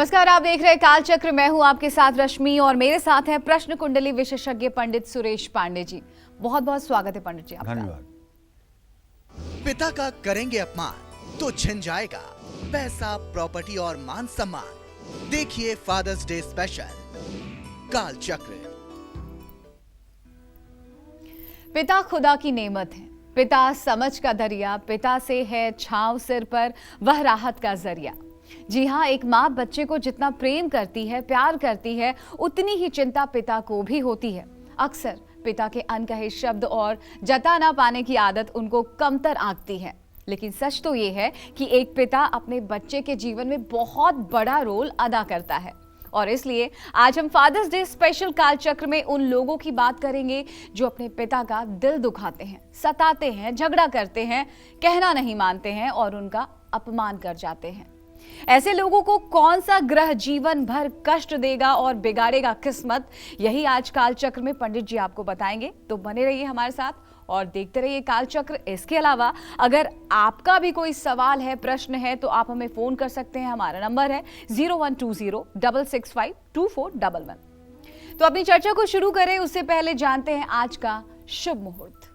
नमस्कार, आप देख रहे हैं कालचक्र। मैं हूं आपके साथ रश्मि और मेरे साथ हैं प्रश्न कुंडली विशेषज्ञ पंडित सुरेश पांडे जी। बहुत बहुत स्वागत है पंडित जी आपका। धन्यवाद। पिता का करेंगे अपमान तो छिन जाएगा पैसा, प्रॉपर्टी और मान सम्मान। देखिए फादर्स डे स्पेशल कालचक्र। पिता खुदा की नेमत है, पिता समझ का दरिया, पिता से है छांव सिर पर, वह राहत का जरिया। जी हाँ, एक माँ बच्चे को जितना प्रेम करती है, प्यार करती है, उतनी ही चिंता पिता को भी होती है। अक्सर पिता के अनकहे शब्द और जता ना पाने की आदत उनको कमतर आंकती है। लेकिन सच तो ये है कि एक पिता अपने बच्चे के जीवन में बहुत बड़ा रोल अदा करता है। और इसलिए आज हम फादर्स डे स्पेशल कालचक्र में उन लोगों की बात करेंगे जो अपने पिता का दिल दुखाते हैं, सताते हैं, झगड़ा करते हैं, कहना नहीं मानते हैं और उनका अपमान कर जाते हैं। ऐसे लोगों को कौन सा ग्रह जीवन भर कष्ट देगा और बिगाड़ेगा किस्मत, यही आज कालचक्र में पंडित जी आपको बताएंगे। तो बने रहिए हमारे साथ और देखते रहिए कालचक्र। इसके अलावा अगर आपका भी कोई सवाल है, प्रश्न है, तो आप हमें फोन कर सकते हैं। हमारा नंबर है 0120-665-2411। तो अपनी चर्चा को शुरू करें उससे पहले जानते हैं आज का शुभ मुहूर्त।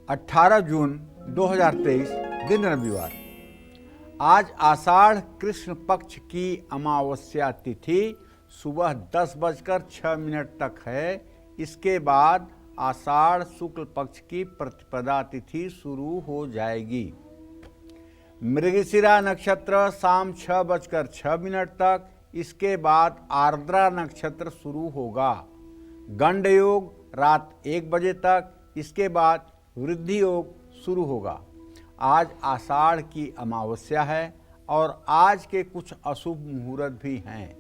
18 जून 2023 दिन रविवार। आज आषाढ़ कृष्ण पक्ष की अमावस्या तिथि सुबह 10:06 तक है। इसके बाद आषाढ़ शुक्ल पक्ष की प्रतिपदा तिथि शुरू हो जाएगी। मृगशिरा नक्षत्र शाम 6:06 तक, इसके बाद आर्द्रा नक्षत्र शुरू होगा। गंड योग रात 1 बजे तक, इसके बाद वृद्धि योग शुरू होगा। आज आषाढ़ की अमावस्या है और आज के कुछ अशुभ मुहूर्त भी हैं।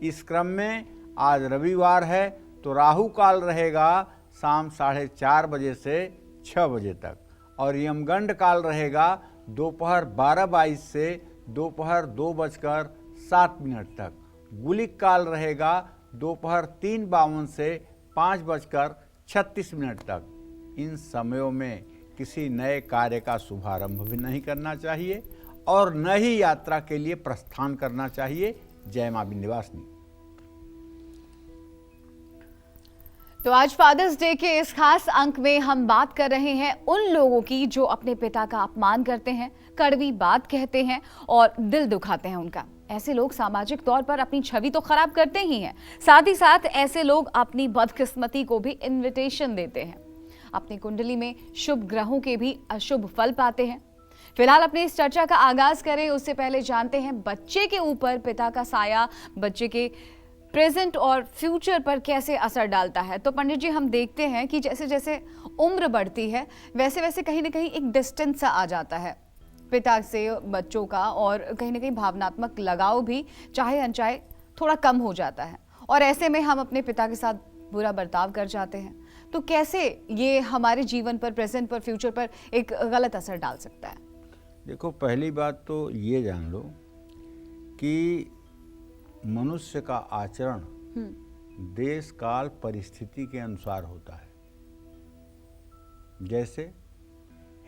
इस क्रम में आज रविवार है तो राहु काल रहेगा शाम 4:30 बजे से 6 बजे तक और यमगंड काल रहेगा दोपहर 12:22 से दोपहर 2:07 तक। गुलिक काल रहेगा दोपहर 3:52 से 5:36 तक। इन समयों में किसी नए कार्य का शुभारंभ भी नहीं करना चाहिए और न ही यात्रा के लिए प्रस्थान करना चाहिए। जय मां विंध्यवासिनी। तो आज फादर्स डे के इस खास अंक में हम बात कर रहे हैं उन लोगों की जो अपने पिता का अपमान करते हैं, कड़वी बात कहते हैं और दिल दुखाते हैं उनका। ऐसे लोग सामाजिक तौर पर अपनी छवि तो खराब करते ही हैं, साथ ही साथ ऐसे लोग अपनी बदकिस्मती को भी इनविटेशन देते हैं। अपनी कुंडली में शुभ ग्रहों के भी अशुभ फल पाते हैं। फिलहाल अपनी इस चर्चा का आगाज करें उससे पहले जानते हैं बच्चे के ऊपर पिता का साया बच्चे के प्रेजेंट और फ्यूचर पर कैसे असर डालता है। तो पंडित जी, हम देखते हैं कि जैसे जैसे उम्र बढ़ती है वैसे वैसे कहीं ना कहीं एक डिस्टेंस सा आ जाता है पिता से बच्चों का, और कहीं ना कहीं भावनात्मक लगाव भी चाहे अनचाहे थोड़ा कम हो जाता है और ऐसे में हम अपने पिता के साथ बुरा बर्ताव कर जाते हैं। तो कैसे ये हमारे जीवन पर, प्रेजेंट पर, फ्यूचर पर एक गलत असर डाल सकता है? देखो, पहली बात तो ये जान लो कि मनुष्य का आचरण देश काल परिस्थिति के अनुसार होता है। जैसे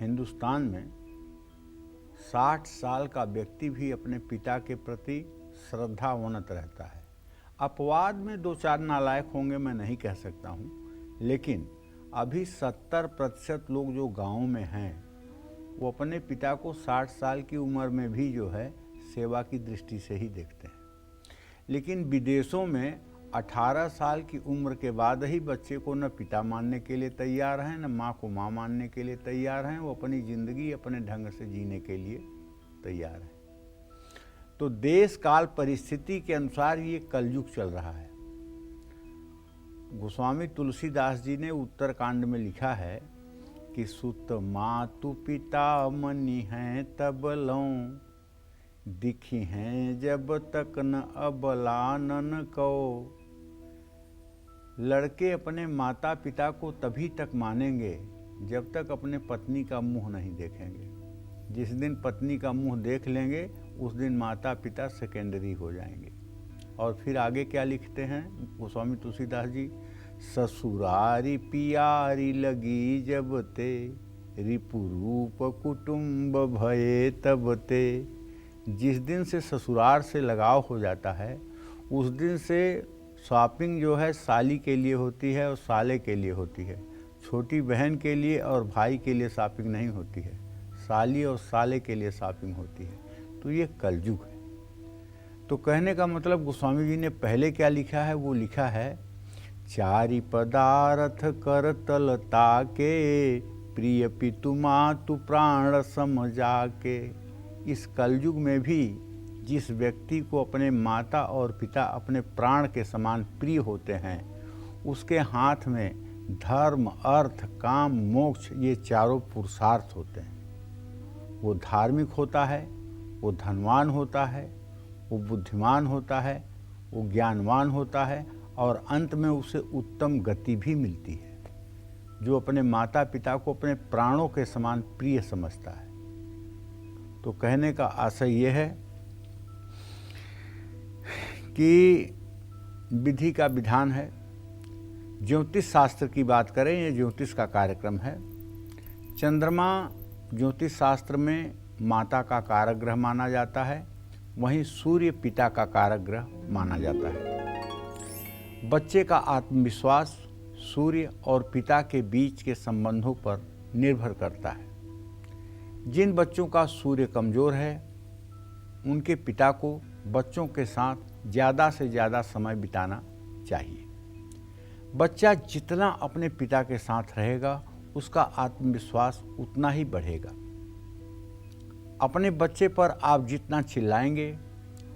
हिंदुस्तान में 60 साल का व्यक्ति भी अपने पिता के प्रति श्रद्धावनत रहता है। अपवाद में 2-4 नालायक होंगे, मैं नहीं कह सकता हूँ, लेकिन अभी 70% लोग जो गाँव में हैं वो अपने पिता को 60 साल की उम्र में भी जो है सेवा की दृष्टि से ही देखते हैं। लेकिन विदेशों में 18 साल की उम्र के बाद ही बच्चे को न पिता मानने के लिए तैयार हैं, न माँ को माँ मानने के लिए तैयार हैं। वो अपनी ज़िंदगी अपने ढंग से जीने के लिए तैयार हैं। तो देश काल परिस्थिति के अनुसार ये कलयुग चल रहा है। गोस्वामी तुलसीदास जी ने उत्तरकांड में लिखा है कि सुत मातु पिता मनि हैं तब लौं, दिखी हैं जब तक न अबलानन को। लड़के अपने माता पिता को तभी तक मानेंगे जब तक अपने पत्नी का मुंह नहीं देखेंगे। जिस दिन पत्नी का मुंह देख लेंगे उस दिन माता पिता सेकेंडरी हो जाएंगे। और फिर आगे क्या लिखते हैं गोस्वामी तुलसीदास जी, ससुरारी पियारी लगी जब ते, रिपुरूप कुटुंब भये तब ते। जिस दिन से ससुराल से लगाव हो जाता है उस दिन से शॉपिंग जो है साली के लिए होती है और साले के लिए होती है। छोटी बहन के लिए और भाई के लिए शॉपिंग नहीं होती है, साली और साले के लिए शॉपिंग होती है। तो ये कलयुग है। तो कहने का मतलब गोस्वामी जी ने पहले क्या लिखा है, वो लिखा है चारि पदार्थ कर तलता के, प्रिय पितु मातु प्राण सम जाके। इस कलयुग में भी जिस व्यक्ति को अपने माता और पिता अपने प्राण के समान प्रिय होते हैं, उसके हाथ में धर्म, अर्थ, काम, मोक्ष ये चारों पुरुषार्थ होते हैं। वो धार्मिक होता है, वो धनवान होता है, वो बुद्धिमान होता है, वो ज्ञानवान होता है और अंत में उसे उत्तम गति भी मिलती है। जो अपने माता पिता को अपने प्राणों के समान प्रिय समझता है। तो कहने का आशय यह है कि विधि का विधान है। ज्योतिष शास्त्र की बात करें, ये ज्योतिष का कार्यक्रम है। चंद्रमा ज्योतिष शास्त्र में माता का कारक ग्रह माना जाता है, वहीं सूर्य पिता का कारक ग्रह माना जाता है। बच्चे का आत्मविश्वास सूर्य और पिता के बीच के संबंधों पर निर्भर करता है। जिन बच्चों का सूर्य कमजोर है उनके पिता को बच्चों के साथ ज़्यादा से ज़्यादा समय बिताना चाहिए। बच्चा जितना अपने पिता के साथ रहेगा उसका आत्मविश्वास उतना ही बढ़ेगा। अपने बच्चे पर आप जितना चिल्लाएंगे,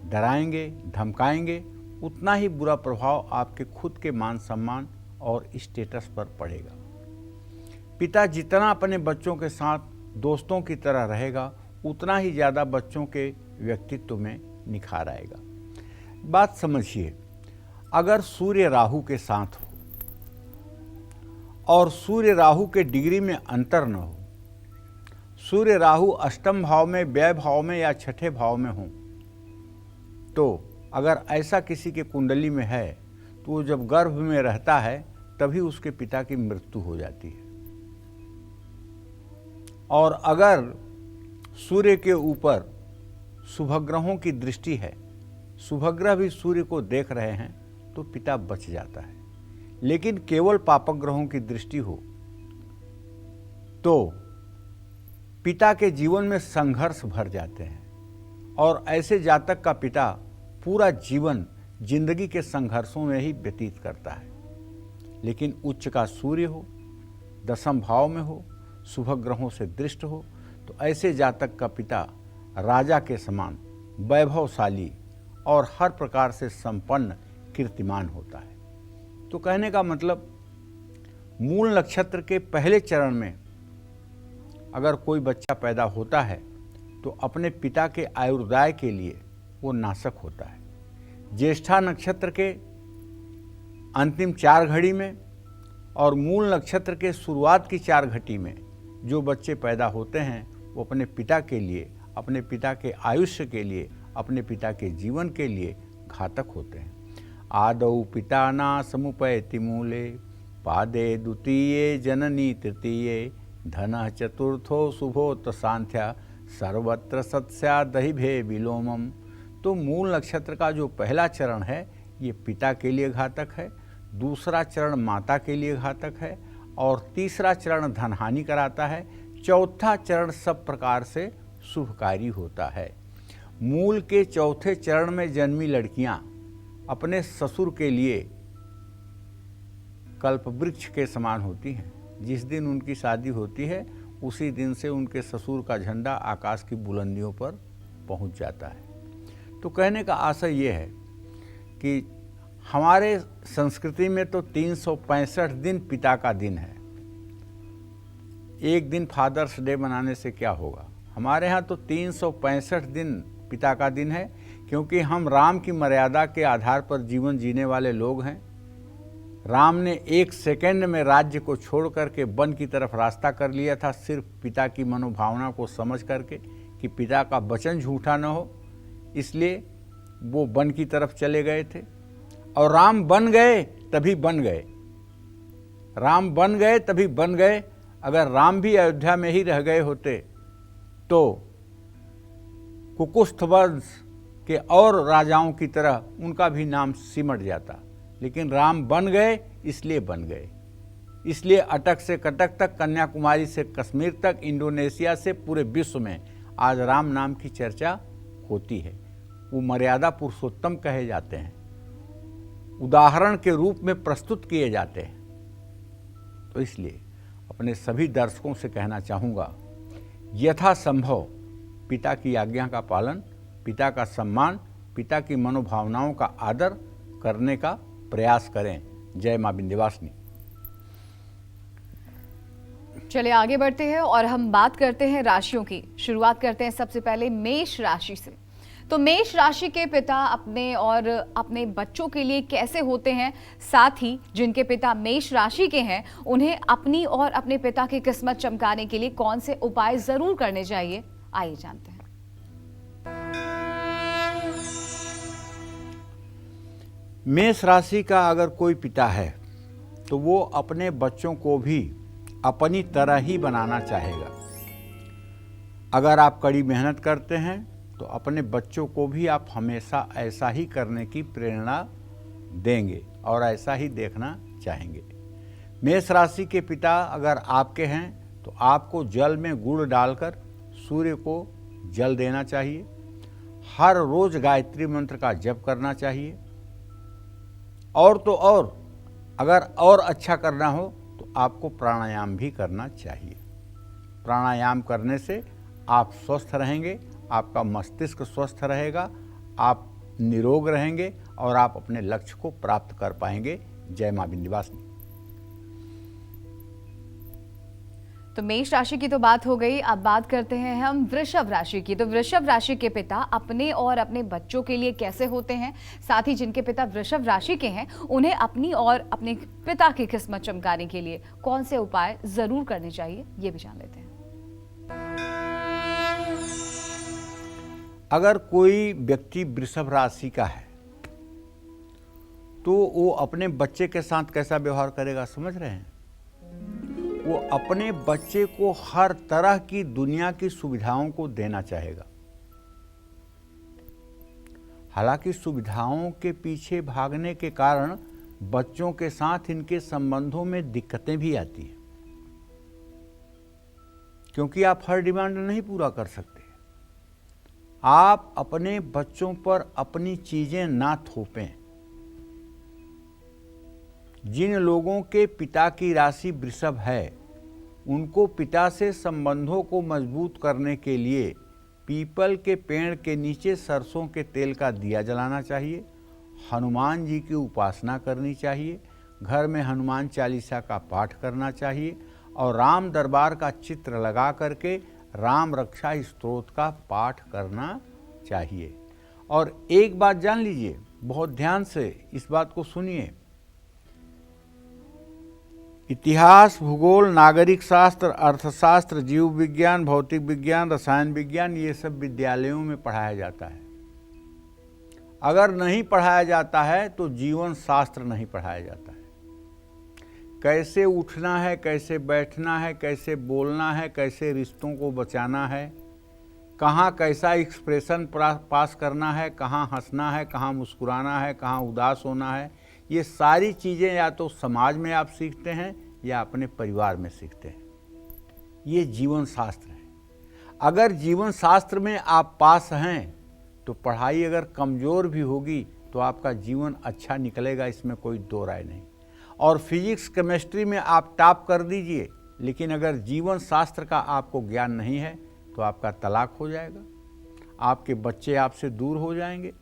डराएंगे, धमकाएंगे, उतना ही बुरा प्रभाव आपके खुद के मान सम्मान और स्टेटस पर पड़ेगा। पिता जितना अपने बच्चों के साथ दोस्तों की तरह रहेगा उतना ही ज़्यादा बच्चों के व्यक्तित्व में निखार आएगा। बात समझिए, अगर सूर्य राहु के साथ हो और सूर्य राहु के डिग्री में अंतर न हो, सूर्य राहु अष्टम भाव में, व्यय भाव में या छठे भाव में हो, तो अगर ऐसा किसी के कुंडली में है तो वो जब गर्भ में रहता है तभी उसके पिता की मृत्यु हो जाती है। और अगर सूर्य के ऊपर शुभग्रहों की दृष्टि है, शुभग्रह भी सूर्य को देख रहे हैं, तो पिता बच जाता है। लेकिन केवल पापक ग्रहों की दृष्टि हो तो पिता के जीवन में संघर्ष भर जाते हैं और ऐसे जातक का पिता पूरा जीवन जिंदगी के संघर्षों में ही व्यतीत करता है। लेकिन उच्च का सूर्य हो, दसम भाव में हो, शुभ ग्रहों से दृष्ट हो, तो ऐसे जातक का पिता राजा के समान वैभवशाली और हर प्रकार से संपन्न कीर्तिमान होता है। तो कहने का मतलब, मूल नक्षत्र के पहले चरण में अगर कोई बच्चा पैदा होता है तो अपने पिता के आयुर्दाय के लिए वो नाशक होता है। ज्येष्ठा नक्षत्र के अंतिम 4 घड़ी में और मूल नक्षत्र के शुरुआत की 4 घड़ी में जो बच्चे पैदा होते हैं वो अपने पिता के लिए, अपने पिता के आयुष्य के लिए, अपने पिता के जीवन के लिए घातक होते हैं। आदौ पिता ना समुपैति मूले, पादे द्वितीये जननी तृतीये, धन चतुर्थो शुभोत सांध्या, सर्वत्र सत्स्या दहिभे विलोमम। तो मूल नक्षत्र का जो पहला चरण है ये पिता के लिए घातक है, दूसरा चरण माता के लिए घातक है और तीसरा चरण धनहानि कराता है, चौथा चरण सब प्रकार से शुभकारी होता है। मूल के चौथे चरण में जन्मी लड़कियां अपने ससुर के लिए कल्पवृक्ष के समान होती हैं। जिस दिन उनकी शादी होती है उसी दिन से उनके ससुर का झंडा आकाश की बुलंदियों पर पहुंच जाता है। तो कहने का आशय ये है कि हमारे संस्कृति में तो 365 दिन पिता का दिन है। एक दिन फादर्स डे मनाने से क्या होगा? हमारे यहाँ तो 365 दिन पिता का दिन है, क्योंकि हम राम की मर्यादा के आधार पर जीवन जीने वाले लोग हैं। राम ने 1 सेकंड में राज्य को छोड़ करके वन की तरफ रास्ता कर लिया था, सिर्फ पिता की मनोभावना को समझ करके कि पिता का वचन झूठा न हो, इसलिए वो वन की तरफ चले गए थे। और राम बन गए तभी बन गए, राम बन गए तभी बन गए। अगर राम भी अयोध्या में ही रह गए होते तो कुकुस्थ वंश के और राजाओं की तरह उनका भी नाम सिमट जाता, लेकिन राम बन गए इसलिए बन गए। इसलिए अटक से कटक तक, कन्याकुमारी से कश्मीर तक, इंडोनेशिया से पूरे विश्व में आज राम नाम की चर्चा होती है। वो मर्यादा पुरुषोत्तम कहे जाते हैं, उदाहरण के रूप में प्रस्तुत किए जाते हैं। तो इसलिए अपने सभी दर्शकों से कहना चाहूँगा, यथासंभव पिता की आज्ञा का पालन, पिता का सम्मान, पिता की मनोभावनाओं का आदर करने का प्रयास करें। जय मां विंध्यवासिनी। चलिए आगे बढ़ते हैं और हम बात करते हैं राशियों की। शुरुआत करते हैं सबसे पहले मेष राशि से। तो मेष राशि के पिता अपने और अपने बच्चों के लिए कैसे होते हैं, साथ ही जिनके पिता मेष राशि के हैं उन्हें अपनी और अपने पिता की किस्मत चमकाने के लिए कौन से उपाय जरूर करने चाहिए, आइए जानते हैं। मेष राशि का अगर कोई पिता है तो वो अपने बच्चों को भी अपनी तरह ही बनाना चाहेगा। अगर आप कड़ी मेहनत करते हैं तो अपने बच्चों को भी आप हमेशा ऐसा ही करने की प्रेरणा देंगे और ऐसा ही देखना चाहेंगे। मेष राशि के पिता अगर आपके हैं तो आपको जल में गुड़ डालकर सूर्य को जल देना चाहिए। हर रोज गायत्री मंत्र का जप करना चाहिए। और तो और अगर और अच्छा करना हो तो आपको प्राणायाम भी करना चाहिए। प्राणायाम करने से आप स्वस्थ रहेंगे, आपका मस्तिष्क स्वस्थ रहेगा, आप निरोग रहेंगे और आप अपने लक्ष्य को प्राप्त कर पाएंगे। जय मां विंध्यवासिनी। तो मेष राशि की तो बात हो गई, अब बात करते हैं हम वृषभ राशि की। तो वृषभ राशि के पिता अपने और अपने बच्चों के लिए कैसे होते हैं, साथ ही जिनके पिता वृषभ राशि के हैं उन्हें अपनी और अपने पिता की किस्मत चमकाने के लिए कौन से उपाय जरूर करने चाहिए, ये भी जान लेते हैं। अगर कोई व्यक्ति वृषभ राशि का है तो वो अपने बच्चे के साथ कैसा व्यवहार करेगा, समझ रहे हैं? वो अपने बच्चे को हर तरह की दुनिया की सुविधाओं को देना चाहेगा। हालांकि सुविधाओं के पीछे भागने के कारण बच्चों के साथ इनके संबंधों में दिक्कतें भी आती हैं, क्योंकि आप हर डिमांड नहीं पूरा कर सकते। आप अपने बच्चों पर अपनी चीजें ना थोपें। जिन लोगों के पिता की राशि वृषभ है उनको पिता से संबंधों को मजबूत करने के लिए पीपल के पेड़ के नीचे सरसों के तेल का दिया जलाना चाहिए। हनुमान जी की उपासना करनी चाहिए। घर में हनुमान चालीसा का पाठ करना चाहिए और राम दरबार का चित्र लगा करके राम रक्षा स्तोत्र का पाठ करना चाहिए। और एक बात जान लीजिए, बहुत ध्यान से इस बात को सुनिए। इतिहास, भूगोल, नागरिक शास्त्र, अर्थशास्त्र, जीव विज्ञान, भौतिक विज्ञान, रसायन विज्ञान, ये सब विद्यालयों में पढ़ाया जाता है। अगर नहीं पढ़ाया जाता है तो जीवन शास्त्र नहीं पढ़ाया जाता है। कैसे उठना है, कैसे बैठना है, कैसे बोलना है, कैसे रिश्तों को बचाना है, कहाँ कैसा एक्सप्रेशन पास करना है, कहाँ हंसना है, कहाँ मुस्कुराना है, कहाँ उदास होना है, ये सारी चीज़ें या तो समाज में आप सीखते हैं या अपने परिवार में सीखते हैं। ये जीवन शास्त्र है। अगर जीवन शास्त्र में आप पास हैं तो पढ़ाई अगर कमज़ोर भी होगी तो आपका जीवन अच्छा निकलेगा, इसमें कोई दो राय नहीं। और फिजिक्स केमिस्ट्री में आप टॉप कर दीजिए, लेकिन अगर जीवन शास्त्र का आपको ज्ञान नहीं है तो आपका तलाक हो जाएगा, आपके बच्चे आपसे दूर हो जाएंगे,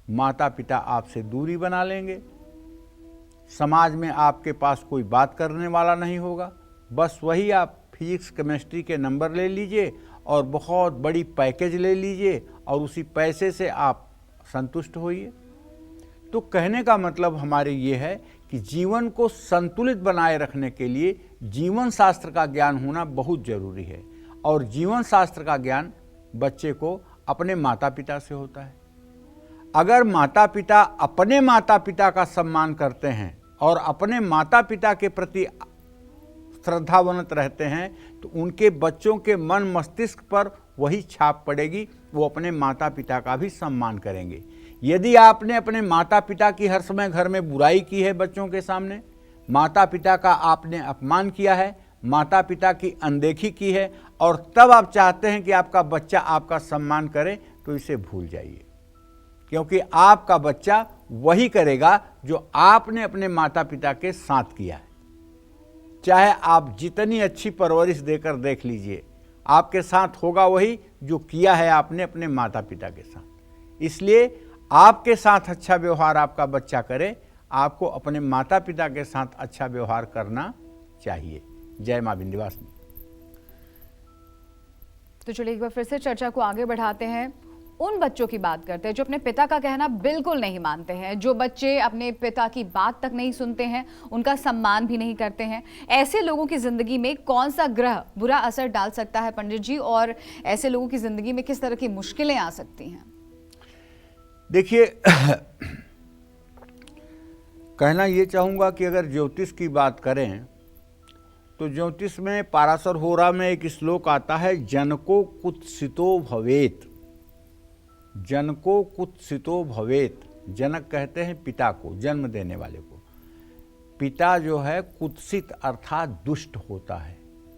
माता पिता आपसे दूरी बना लेंगे, समाज में आपके पास कोई बात करने वाला नहीं होगा। बस वही आप फिजिक्स केमिस्ट्री के नंबर ले लीजिए और बहुत बड़ी पैकेज ले लीजिए और उसी पैसे से आप संतुष्ट होइए। तो कहने का मतलब हमारे ये है कि जीवन को संतुलित बनाए रखने के लिए जीवन शास्त्र का ज्ञान होना बहुत जरूरी है। और जीवन शास्त्र का ज्ञान बच्चे को अपने माता पिता से होता है। अगर माता पिता अपने माता पिता का सम्मान करते हैं और अपने माता पिता के प्रति श्रद्धावनत रहते हैं तो उनके बच्चों के मन मस्तिष्क पर वही छाप पड़ेगी, वो अपने माता पिता का भी सम्मान करेंगे। यदि आपने अपने माता पिता की हर समय घर में बुराई की है, बच्चों के सामने माता पिता का आपने अपमान किया है, माता पिता की अनदेखी की है, और तब आप चाहते हैं कि आपका बच्चा आपका सम्मान करे, तो इसे भूल जाइए, क्योंकि आपका बच्चा वही करेगा जो आपने अपने माता पिता के साथ किया है। चाहे आप जितनी अच्छी परवरिश देकर देख लीजिए, आपके साथ होगा वही जो किया है आपने अपने माता पिता के साथ। इसलिए आपके साथ अच्छा व्यवहार आपका बच्चा करे, आपको अपने माता पिता के साथ अच्छा व्यवहार करना चाहिए। जय मां विंध्यवासिनी। तो चलिए एक बार फिर से चर्चा को आगे बढ़ाते हैं। उन बच्चों की बात करते हैं जो अपने पिता का कहना बिल्कुल नहीं मानते हैं, जो बच्चे अपने पिता की बात तक नहीं सुनते हैं, उनका सम्मान भी नहीं करते हैं। ऐसे लोगों की जिंदगी में कौन सा ग्रह बुरा असर डाल सकता है पंडित जी, और ऐसे लोगों की जिंदगी में किस तरह की मुश्किलें आ सकती हैं? देखिए, कहना ये चाहूँगा कि अगर ज्योतिष की बात करें तो ज्योतिष में पाराशर होरा में एक श्लोक आता है, जनको कुत्सितो भवेत, जनको कुत्सितो भवेत। जनक कहते हैं पिता को, जन्म देने वाले को। पिता जो है कुत्सित अर्थात दुष्ट होता है।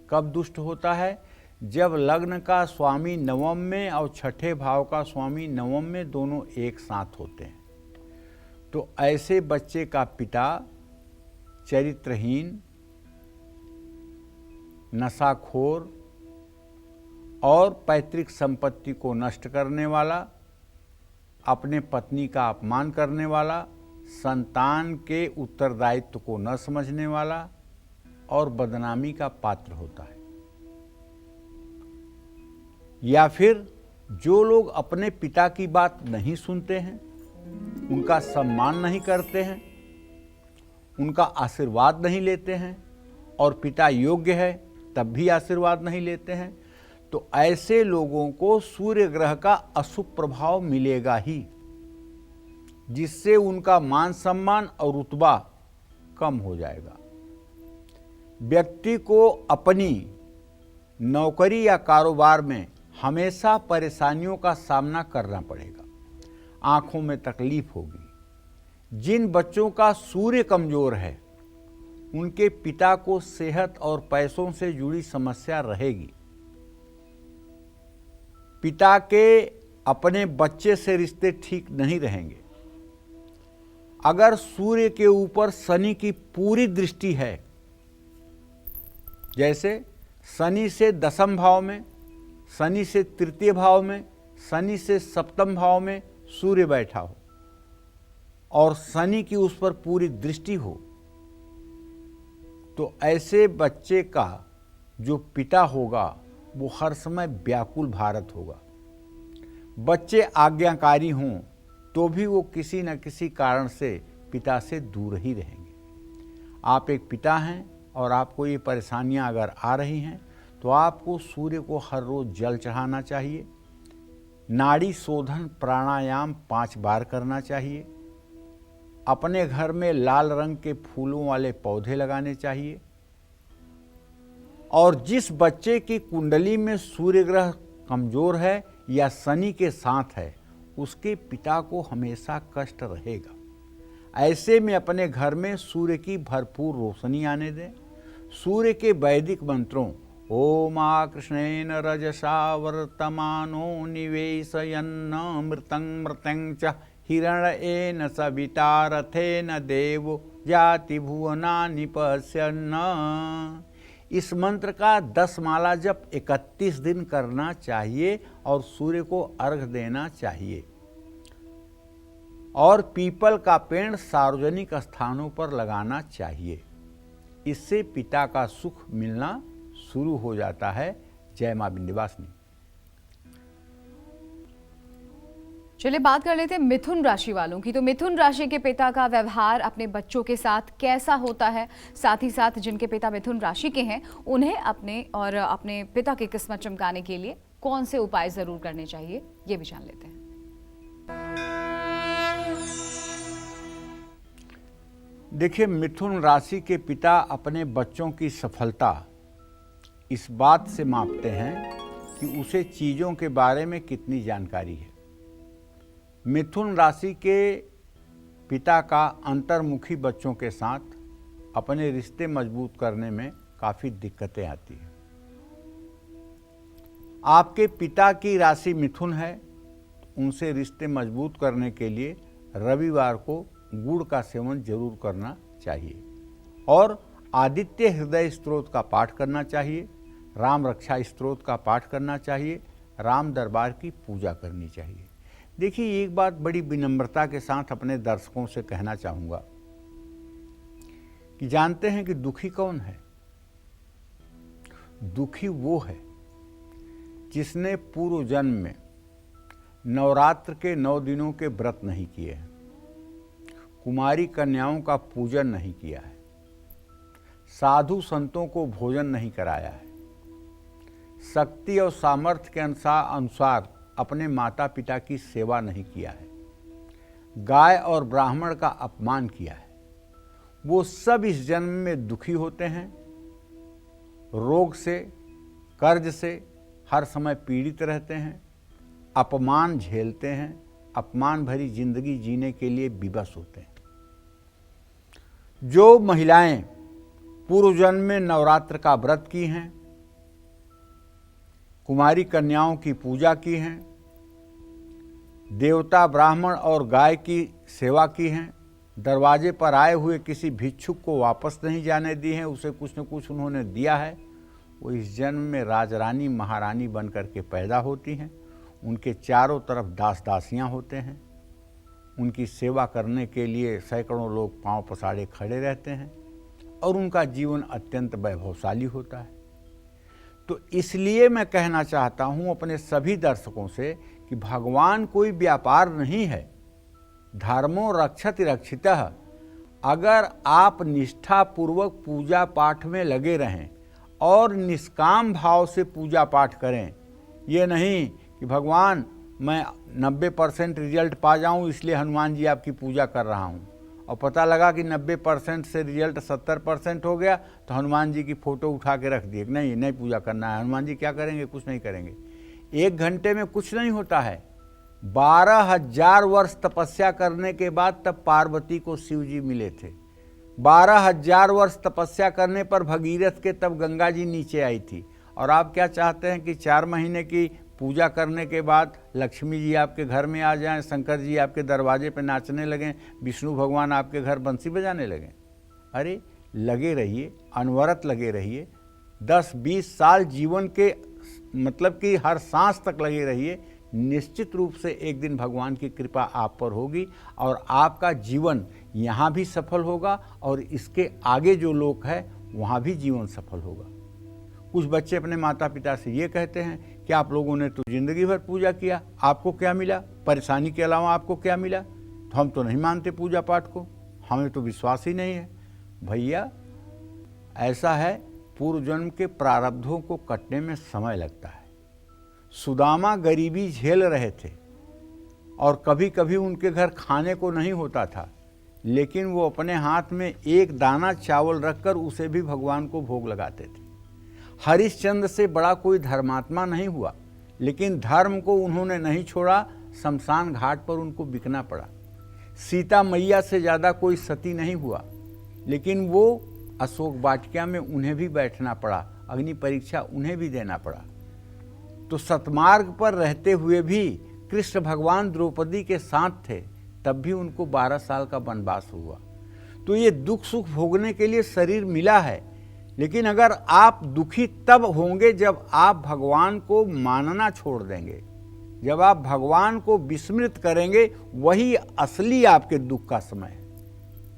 कब दुष्ट होता है? जब लग्न का स्वामी नवम में और छठे भाव का स्वामी नवम में दोनों एक साथ होते हैं। तो ऐसे बच्चे का पिता चरित्रहीन, नशाखोर और पैतृक संपत्ति को नष्ट करने वाला, अपने पत्नी का अपमान करने वाला, संतान के उत्तरदायित्व को न समझने वाला और बदनामी का पात्र होता है। या फिर जो लोग अपने पिता की बात नहीं सुनते हैं, उनका सम्मान नहीं करते हैं, उनका आशीर्वाद नहीं लेते हैं, और पिता योग्य है तब भी आशीर्वाद नहीं लेते हैं, तो ऐसे लोगों को सूर्य ग्रह का अशुभ प्रभाव मिलेगा ही, जिससे उनका मान सम्मान और रुतबा कम हो जाएगा। व्यक्ति को अपनी नौकरी या कारोबार में हमेशा परेशानियों का सामना करना पड़ेगा, आंखों में तकलीफ होगी। जिन बच्चों का सूर्य कमजोर है, उनके पिता को सेहत और पैसों से जुड़ी समस्या रहेगी। पिता के अपने बच्चे से रिश्ते ठीक नहीं रहेंगे। अगर सूर्य के ऊपर शनि की पूरी दृष्टि है, जैसे शनि से दसम भाव में, शनि से तृतीय भाव में, शनि से सप्तम भाव में सूर्य बैठा हो और शनि की उस पर पूरी दृष्टि हो, तो ऐसे बच्चे का जो पिता होगा वो हर समय व्याकुल भारत होगा। बच्चे आज्ञाकारी हों तो भी वो किसी न किसी कारण से पिता से दूर ही रहेंगे। आप एक पिता हैं और आपको ये परेशानियां अगर आ रही हैं, तो आपको सूर्य को हर रोज जल चढ़ाना चाहिए, नाड़ी शोधन प्राणायाम 5 बार करना चाहिए, अपने घर में लाल रंग के फूलों वाले पौधे लगाने चाहिए, और जिस बच्चे की कुंडली में सूर्य ग्रह कमजोर है या शनि के साथ है, उसके पिता को हमेशा कष्ट रहेगा। ऐसे में अपने घर में सूर्य की भरपूर रोशनी आने दें। सूर्य के वैदिक मंत्रों ओम कृष्णेन रजसा वर्तमानो निवेशयन्न मृतं मृतं च हिरण्येन सविता रथेन देवो जाति भुवनानि पश्यन्। इस मंत्र का 10 माला जप 31 दिन करना चाहिए और सूर्य को अर्घ देना चाहिए। और पीपल का पेड़ सार्वजनिक स्थानों पर लगाना चाहिए। इससे पिता का सुख मिलना शुरू हो जाता है। जय मां विंध्यवासिनी। चलिए बात कर लेते हैं मिथुन राशि वालों की। तो मिथुन राशि के पिता का व्यवहार अपने बच्चों के साथ कैसा होता है, साथ ही साथ जिनके पिता मिथुन राशि के हैं उन्हें अपने पिता की किस्मत चमकाने के लिए कौन से उपाय जरूर करने चाहिए, ये भी जान लेते हैं। देखिए, मिथुन राशि के पिता अपने बच्चों की सफलता इस बात से मापते हैं कि उसे चीज़ों के बारे में कितनी जानकारी है। मिथुन राशि के पिता का अंतर्मुखी बच्चों के साथ अपने रिश्ते मजबूत करने में काफ़ी दिक्कतें आती हैं। आपके पिता की राशि मिथुन है, उनसे रिश्ते मजबूत करने के लिए रविवार को गुड़ का सेवन जरूर करना चाहिए और आदित्य हृदय स्तोत्र का पाठ करना चाहिए, राम रक्षा स्तोत्र का पाठ करना चाहिए, राम दरबार की पूजा करनी चाहिए। देखिए, एक बात बड़ी विनम्रता के साथ अपने दर्शकों से कहना चाहूँगा कि जानते हैं कि दुखी कौन है? दुखी वो है जिसने पूर्व जन्म में नवरात्र के 9 दिनों के व्रत नहीं किए हैं, कुमारी कन्याओं का पूजन नहीं किया है, साधु संतों को भोजन नहीं कराया है, शक्ति और सामर्थ्य के अनुसार अपने माता पिता की सेवा नहीं किया है, गाय और ब्राह्मण का अपमान किया है। वो सब इस जन्म में दुखी होते हैं, रोग से, कर्ज से हर समय पीड़ित रहते हैं, अपमान झेलते हैं, अपमान भरी जिंदगी जीने के लिए विवश होते हैं। जो महिलाएं पूर्व जन्म में नवरात्र का व्रत की हैं, कुमारी कन्याओं की पूजा की हैं, देवता ब्राह्मण और गाय की सेवा की हैं, दरवाजे पर आए हुए किसी भिक्षुक को वापस नहीं जाने दी हैं, उसे कुछ न कुछ उन्होंने दिया है, वो इस जन्म में राजरानी महारानी बन करके पैदा होती हैं। उनके चारों तरफ दास दासियाँ होते हैं, उनकी सेवा करने के लिए सैकड़ों लोग पांव पसारे खड़े रहते हैं और उनका जीवन अत्यंत वैभवशाली होता है। तो इसलिए मैं कहना चाहता हूँ अपने सभी दर्शकों से कि भगवान कोई व्यापार नहीं है, धर्मो रक्षति रक्षितः। अगर आप निष्ठापूर्वक पूजा पाठ में लगे रहें और निष्काम भाव से पूजा पाठ करें, ये नहीं कि भगवान मैं 90% रिजल्ट पा जाऊं इसलिए हनुमान जी आपकी पूजा कर रहा हूं, और पता लगा कि 90% से रिजल्ट 70% हो गया तो हनुमान जी की फ़ोटो उठा के रख दिए, नहीं पूजा करना है। हनुमान जी क्या करेंगे? कुछ नहीं करेंगे। 1 घंटे में कुछ नहीं होता है। 12,000 वर्ष तपस्या करने के बाद तब पार्वती को शिव जी मिले थे। 12,000 वर्ष तपस्या करने पर भगीरथ के तब गंगा जी नीचे आई थी। और आप क्या चाहते हैं कि 4 महीने की पूजा करने के बाद लक्ष्मी जी आपके घर में आ जाएं, शंकर जी आपके दरवाजे पे नाचने लगें, विष्णु भगवान आपके घर बंसी बजाने लगें? अरे लगे रहिए, अनवरत लगे रहिए, 10-20 साल जीवन के मतलब कि हर सांस तक लगे रहिए। निश्चित रूप से एक दिन भगवान की कृपा आप पर होगी और आपका जीवन यहाँ भी सफल होगा और इसके आगे जो लोक है वहाँ भी जीवन सफल होगा। कुछ बच्चे अपने माता पिता से ये कहते हैं कि आप लोगों ने तो जिंदगी भर पूजा किया, आपको क्या मिला? परेशानी के अलावा आपको क्या मिला? तो हम तो नहीं मानते पूजा पाठ को, हमें तो विश्वास ही नहीं है। भैया ऐसा है, पूर्व जन्म के प्रारब्धों को कटने में समय लगता है। सुदामा गरीबी झेल रहे थे और कभी कभी उनके घर खाने को नहीं होता था, लेकिन वो अपने हाथ में एक दाना चावल रखकर उसे भी भगवान को भोग लगाते थे। हरिश्चंद्र से बड़ा कोई धर्मात्मा नहीं हुआ, लेकिन धर्म को उन्होंने नहीं छोड़ा, शमशान घाट पर उनको बिकना पड़ा। सीता मैया से ज़्यादा कोई सती नहीं हुआ, लेकिन वो अशोक वाटिका में उन्हें भी बैठना पड़ा, अग्नि परीक्षा उन्हें भी देना पड़ा। तो सतमार्ग पर रहते हुए भी कृष्ण भगवान द्रौपदी के साथ थे, तब भी उनको 12 साल का वनवास हुआ। तो ये दुख सुख भोगने के लिए शरीर मिला है, लेकिन अगर आप दुखी तब होंगे जब आप भगवान को मानना छोड़ देंगे, जब आप भगवान को विस्मृत करेंगे, वही असली आपके दुख का समय है।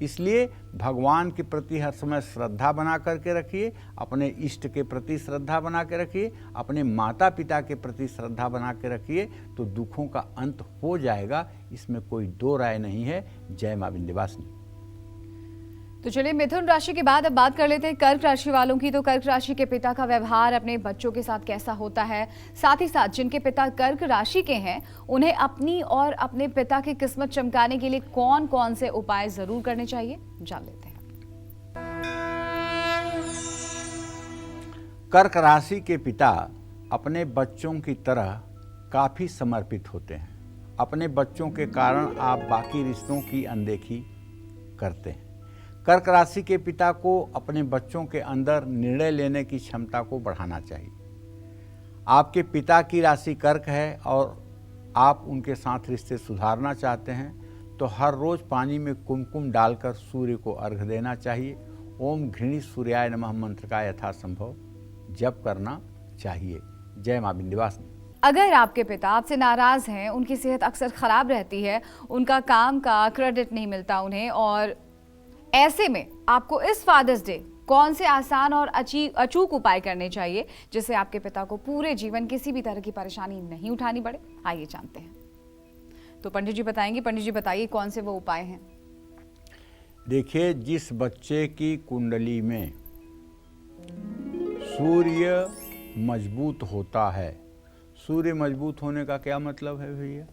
इसलिए भगवान के प्रति हर समय श्रद्धा बना करके रखिए, अपने इष्ट के प्रति श्रद्धा बना के रखिए, अपने माता पिता के प्रति श्रद्धा बना के रखिए, तो दुखों का अंत हो जाएगा, इसमें कोई दो राय नहीं है। जय मां विंध्यवासिनी। तो चलिए मिथुन राशि के बाद अब बात कर लेते हैं कर्क राशि वालों की। तो कर्क राशि के पिता का व्यवहार अपने बच्चों के साथ कैसा होता है, साथ ही साथ जिनके पिता कर्क राशि के हैं उन्हें अपनी और अपने पिता की किस्मत चमकाने के लिए कौन कौन से उपाय जरूर करने चाहिए, जान लेते हैं। कर्क राशि के पिता अपने बच्चों की तरह काफ़ी समर्पित होते हैं। अपने बच्चों के कारण आप बाकी रिश्तों की अनदेखी करते हैं। कर्क राशि के पिता को अपने बच्चों के अंदर निर्णय लेने की क्षमता को बढ़ाना चाहिए। आपके पिता की राशि कर्क है और आप उनके साथ रिश्ते सुधारना चाहते हैं तो हर रोज़ पानी में कुमकुम डालकर सूर्य को अर्घ्य देना चाहिए। ओम घृणी सूर्याय नमः मंत्र का यथासंभव जप करना चाहिए। जय मां विंध्यवासिनी। अगर आपके पिता आपसे नाराज हैं, उनकी सेहत अक्सर खराब रहती है, उनका काम का क्रेडिट नहीं मिलता उन्हें, और ऐसे में आपको इस फादर्स डे कौन से आसान और अचूक उपाय करने चाहिए जिससे आपके पिता को पूरे जीवन किसी भी तरह की परेशानी नहीं उठानी पड़े, आइए जानते हैं। तो पंडित जी बताएंगे। पंडित जी बताइए कौन से वो उपाय हैं। देखिए, जिस बच्चे की कुंडली में सूर्य मजबूत होता है, सूर्य मजबूत होने का क्या मतलब है भैया?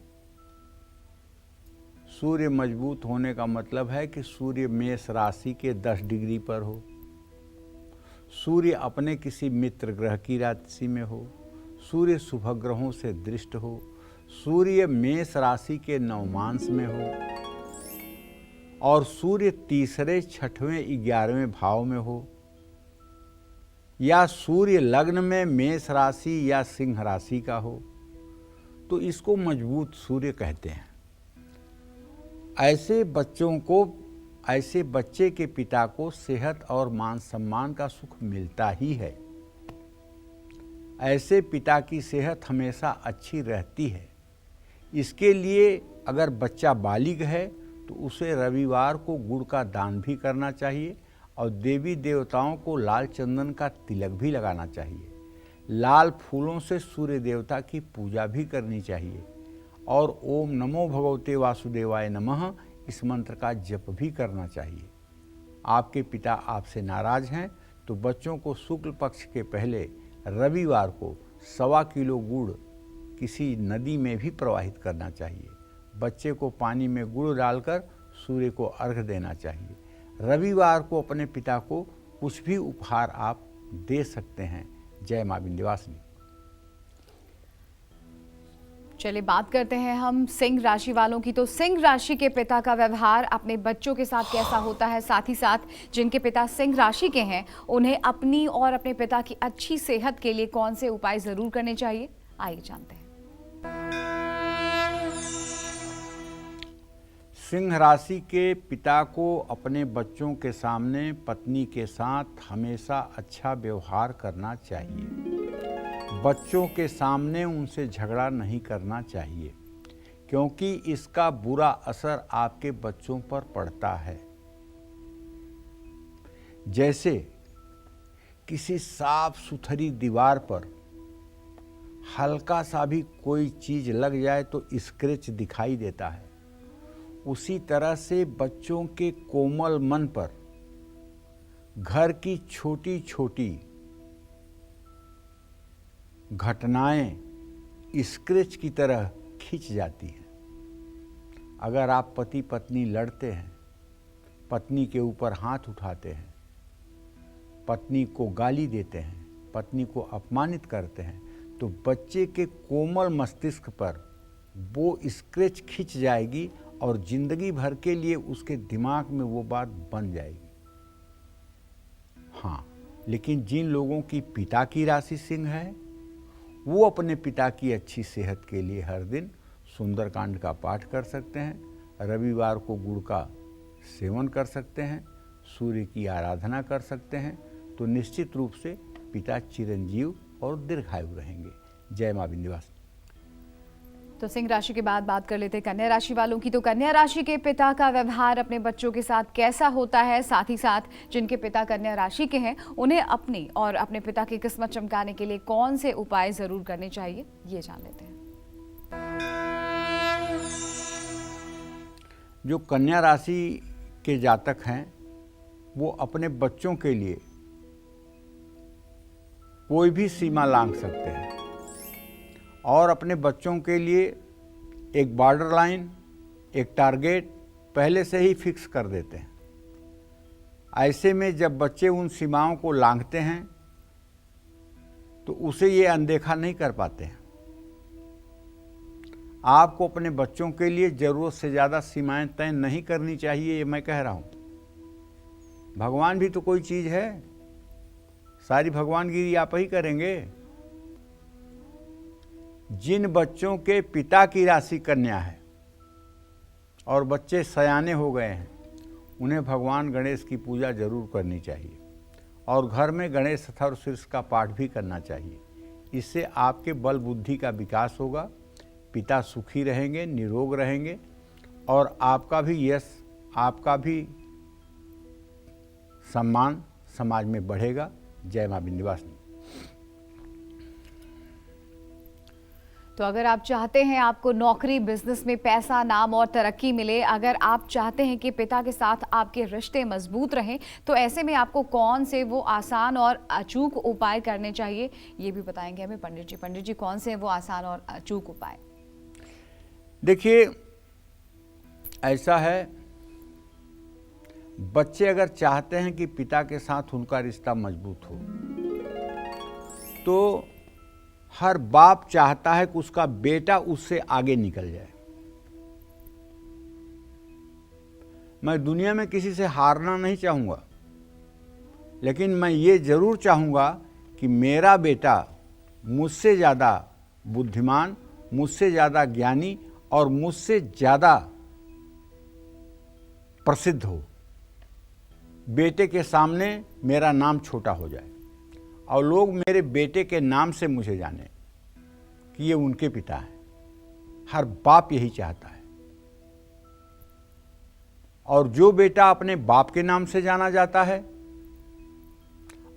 सूर्य मजबूत होने का मतलब है कि सूर्य मेष राशि के 10 डिग्री पर हो, सूर्य अपने किसी मित्र ग्रह की राशि में हो, सूर्य शुभ ग्रहों से दृष्ट हो, सूर्य मेष राशि के नवमांश में हो और सूर्य तीसरे, छठवें, 11वें भाव में हो, या सूर्य लग्न में मेष राशि या सिंह राशि का हो, तो इसको मजबूत सूर्य कहते हैं। ऐसे बच्चे के पिता को सेहत और मान सम्मान का सुख मिलता ही है। ऐसे पिता की सेहत हमेशा अच्छी रहती है। इसके लिए अगर बच्चा बालिग है तो उसे रविवार को गुड़ का दान भी करना चाहिए और देवी देवताओं को लाल चंदन का तिलक भी लगाना चाहिए। लाल फूलों से सूर्य देवता की पूजा भी करनी चाहिए और ओम नमो भगवते वासुदेवाय नमः इस मंत्र का जप भी करना चाहिए। आपके पिता आपसे नाराज हैं तो बच्चों को शुक्ल पक्ष के पहले रविवार को 1.25 किलो गुड़ किसी नदी में भी प्रवाहित करना चाहिए। बच्चे को पानी में गुड़ डालकर सूर्य को अर्घ्य देना चाहिए। रविवार को अपने पिता को कुछ भी उपहार आप दे सकते हैं। जय मां विंध्यवासिनी। चलिए बात करते हैं हम सिंह राशि वालों की। तो सिंह राशि के पिता का व्यवहार अपने बच्चों के साथ कैसा होता है, साथ ही साथ जिनके पिता सिंह राशि के हैं उन्हें अपनी और अपने पिता की अच्छी सेहत के लिए कौन से उपाय जरूर करने चाहिए, आइए जानते हैं। सिंह राशि के पिता को अपने बच्चों के सामने पत्नी के साथ हमेशा अच्छा व्यवहार करना चाहिए। बच्चों के सामने उनसे झगड़ा नहीं करना चाहिए क्योंकि इसका बुरा असर आपके बच्चों पर पड़ता है। जैसे किसी साफ सुथरी दीवार पर हल्का सा भी कोई चीज लग जाए तो स्क्रैच दिखाई देता है, उसी तरह से बच्चों के कोमल मन पर घर की छोटी छोटी घटनाएं स्क्रैच की तरह खींच जाती हैं। अगर आप पति पत्नी लड़ते हैं, पत्नी के ऊपर हाथ उठाते हैं, पत्नी को गाली देते हैं, पत्नी को अपमानित करते हैं, तो बच्चे के कोमल मस्तिष्क पर वो स्क्रैच खींच जाएगी और जिंदगी भर के लिए उसके दिमाग में वो बात बन जाएगी। हाँ, लेकिन जिन लोगों की पिता की राशि सिंह है वो अपने पिता की अच्छी सेहत के लिए हर दिन सुंदरकांड का पाठ कर सकते हैं, रविवार को गुड़ का सेवन कर सकते हैं, सूर्य की आराधना कर सकते हैं, तो निश्चित रूप से पिता चिरंजीव और दीर्घायु रहेंगे। जय मां विंध्यवासिनी। तो सिंह राशि के बाद बात कर लेते हैं कन्या राशि वालों की। तो कन्या राशि के पिता का व्यवहार अपने बच्चों के साथ कैसा होता है, साथ ही साथ जिनके पिता कन्या राशि के हैं उन्हें अपनी और अपने पिता की किस्मत चमकाने के लिए कौन से उपाय जरूर करने चाहिए, ये जान लेते हैं। जो कन्या राशि के जातक हैं वो अपने बच्चों के लिए कोई भी सीमा लांघ सकते हैं और अपने बच्चों के लिए एक बॉर्डर लाइन, एक टारगेट पहले से ही फिक्स कर देते हैं। ऐसे में जब बच्चे उन सीमाओं को लांघते हैं तो उसे ये अनदेखा नहीं कर पाते हैं। आपको अपने बच्चों के लिए ज़रूरत से ज़्यादा सीमाएं तय नहीं करनी चाहिए, ये मैं कह रहा हूँ। भगवान भी तो कोई चीज़ है, सारी भगवानगिरी आप ही करेंगे। जिन बच्चों के पिता की राशि कन्या है और बच्चे सयाने हो गए हैं, उन्हें भगवान गणेश की पूजा जरूर करनी चाहिए और घर में गणेश अथर्व शीर्ष का पाठ भी करना चाहिए। इससे आपके बल बुद्धि का विकास होगा, पिता सुखी रहेंगे, निरोग रहेंगे और आपका भी यश, आपका भी सम्मान समाज में बढ़ेगा। जय मां विंध्यवासिनी। तो अगर आप चाहते हैं आपको नौकरी, बिजनेस में पैसा, नाम और तरक्की मिले, अगर आप चाहते हैं कि पिता के साथ आपके रिश्ते मजबूत रहें, तो ऐसे में आपको कौन से वो आसान और अचूक उपाय करने चाहिए, ये भी बताएंगे हमें पंडित जी। पंडित जी, कौन से हैं वो आसान और अचूक उपाय? देखिए, ऐसा है, बच्चे अगर चाहते हैं कि पिता के साथ उनका रिश्ता मजबूत हो, तो हर बाप चाहता है कि उसका बेटा उससे आगे निकल जाए। मैं दुनिया में किसी से हारना नहीं चाहूँगा, लेकिन मैं ये जरूर चाहूँगा कि मेरा बेटा मुझसे ज़्यादा बुद्धिमान, मुझसे ज़्यादा ज्ञानी और मुझसे ज़्यादा प्रसिद्ध हो। बेटे के सामने मेरा नाम छोटा हो जाए और लोग मेरे बेटे के नाम से मुझे जाने कि ये उनके पिता हैं। हर बाप यही चाहता है। और जो बेटा अपने बाप के नाम से जाना जाता है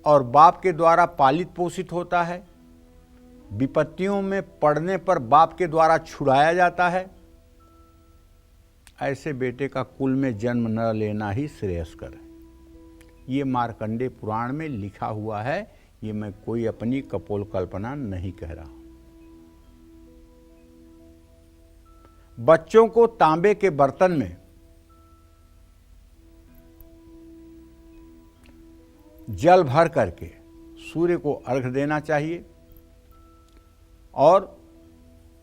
और बाप के द्वारा पालित पोषित होता है, विपत्तियों में पड़ने पर बाप के द्वारा छुड़ाया जाता है, ऐसे बेटे का कुल में जन्म न लेना ही श्रेयस्कर है। ये मार्कंडेय पुराण में लिखा हुआ है, ये मैं कोई अपनी कपोल कल्पना नहीं कह रहा हूं। बच्चों को तांबे के बर्तन में जल भर करके सूर्य को अर्घ्य देना चाहिए और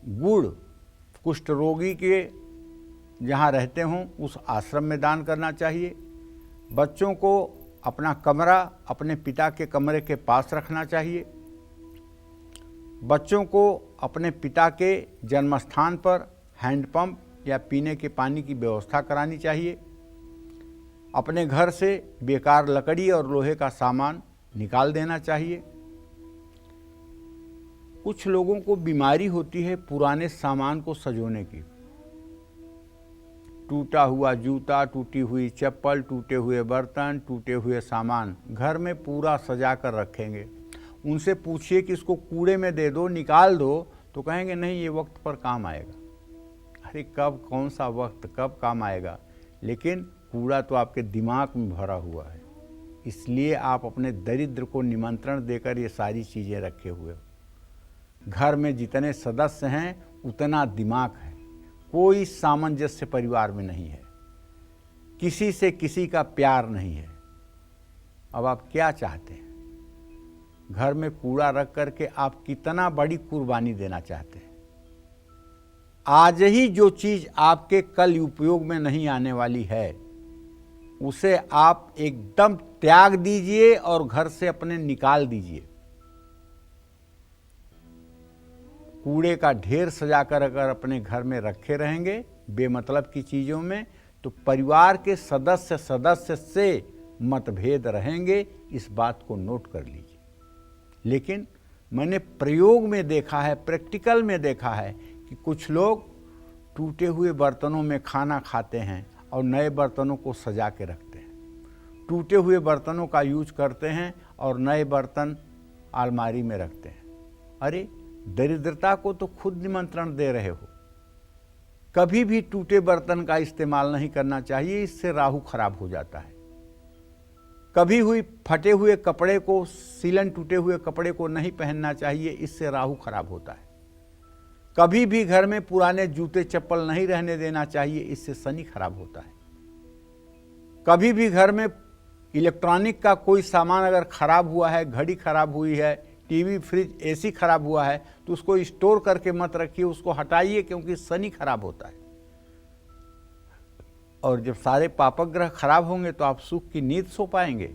गुड़ कुष्ठ रोगी के जहाँ रहते हों उस आश्रम में दान करना चाहिए। बच्चों को अपना कमरा अपने पिता के कमरे के पास रखना चाहिए। बच्चों को अपने पिता के जन्मस्थान पर हैंडपंप या पीने के पानी की व्यवस्था करानी चाहिए। अपने घर से बेकार लकड़ी और लोहे का सामान निकाल देना चाहिए। कुछ लोगों को बीमारी होती है पुराने सामान को सजोने की। टूटा हुआ जूता, टूटी हुई चप्पल, टूटे हुए बर्तन, टूटे हुए सामान घर में पूरा सजा कर रखेंगे। उनसे पूछिए कि इसको कूड़े में दे दो, निकाल दो, तो कहेंगे नहीं ये वक्त पर काम आएगा। अरे कब, कौन सा वक्त कब काम आएगा? लेकिन कूड़ा तो आपके दिमाग में भरा हुआ है। इसलिए आप अपने दरिद्र को निमंत्रण देकर ये सारी चीज़ें रखे हुए हो। घर में जितने सदस्य हैं उतना दिमाग है। कोई सामंजस्य परिवार में नहीं है, किसी से किसी का प्यार नहीं है। अब आप क्या चाहते हैं? घर में कूड़ा रख करके आप कितना बड़ी कुर्बानी देना चाहते हैं? आज ही जो चीज आपके कल उपयोग में नहीं आने वाली है उसे आप एकदम त्याग दीजिए और घर से अपने निकाल दीजिए। कूड़े का ढेर सजाकर अगर अपने घर में रखे रहेंगे बेमतलब की चीज़ों में, तो परिवार के सदस्य से मतभेद रहेंगे। इस बात को नोट कर लीजिए। लेकिन मैंने प्रयोग में देखा है, प्रैक्टिकल में देखा है कि कुछ लोग टूटे हुए बर्तनों में खाना खाते हैं और नए बर्तनों को सजा के रखते हैं। टूटे हुए बर्तनों का यूज करते हैं और नए बर्तन अलमारी में रखते हैं। अरे दरिद्रता को तो खुद निमंत्रण दे रहे हो। कभी भी टूटे बर्तन का इस्तेमाल नहीं करना चाहिए, इससे राहु खराब हो जाता है। कभी हुई फटे हुए कपड़े को, सीलन टूटे हुए कपड़े को नहीं पहनना चाहिए, इससे राहु खराब होता है। कभी भी घर में पुराने जूते चप्पल नहीं रहने देना चाहिए, इससे शनि खराब होता है। कभी भी घर में इलेक्ट्रॉनिक का कोई सामान अगर खराब हुआ है, घड़ी खराब हुई है, टीवी, फ्रिज, एसी खराब हुआ है, तो उसको स्टोर करके मत रखिए, उसको हटाइए, क्योंकि शनि खराब होता है। और जब सारे पापक ग्रह खराब होंगे तो आप सुख की नींद सो पाएंगे,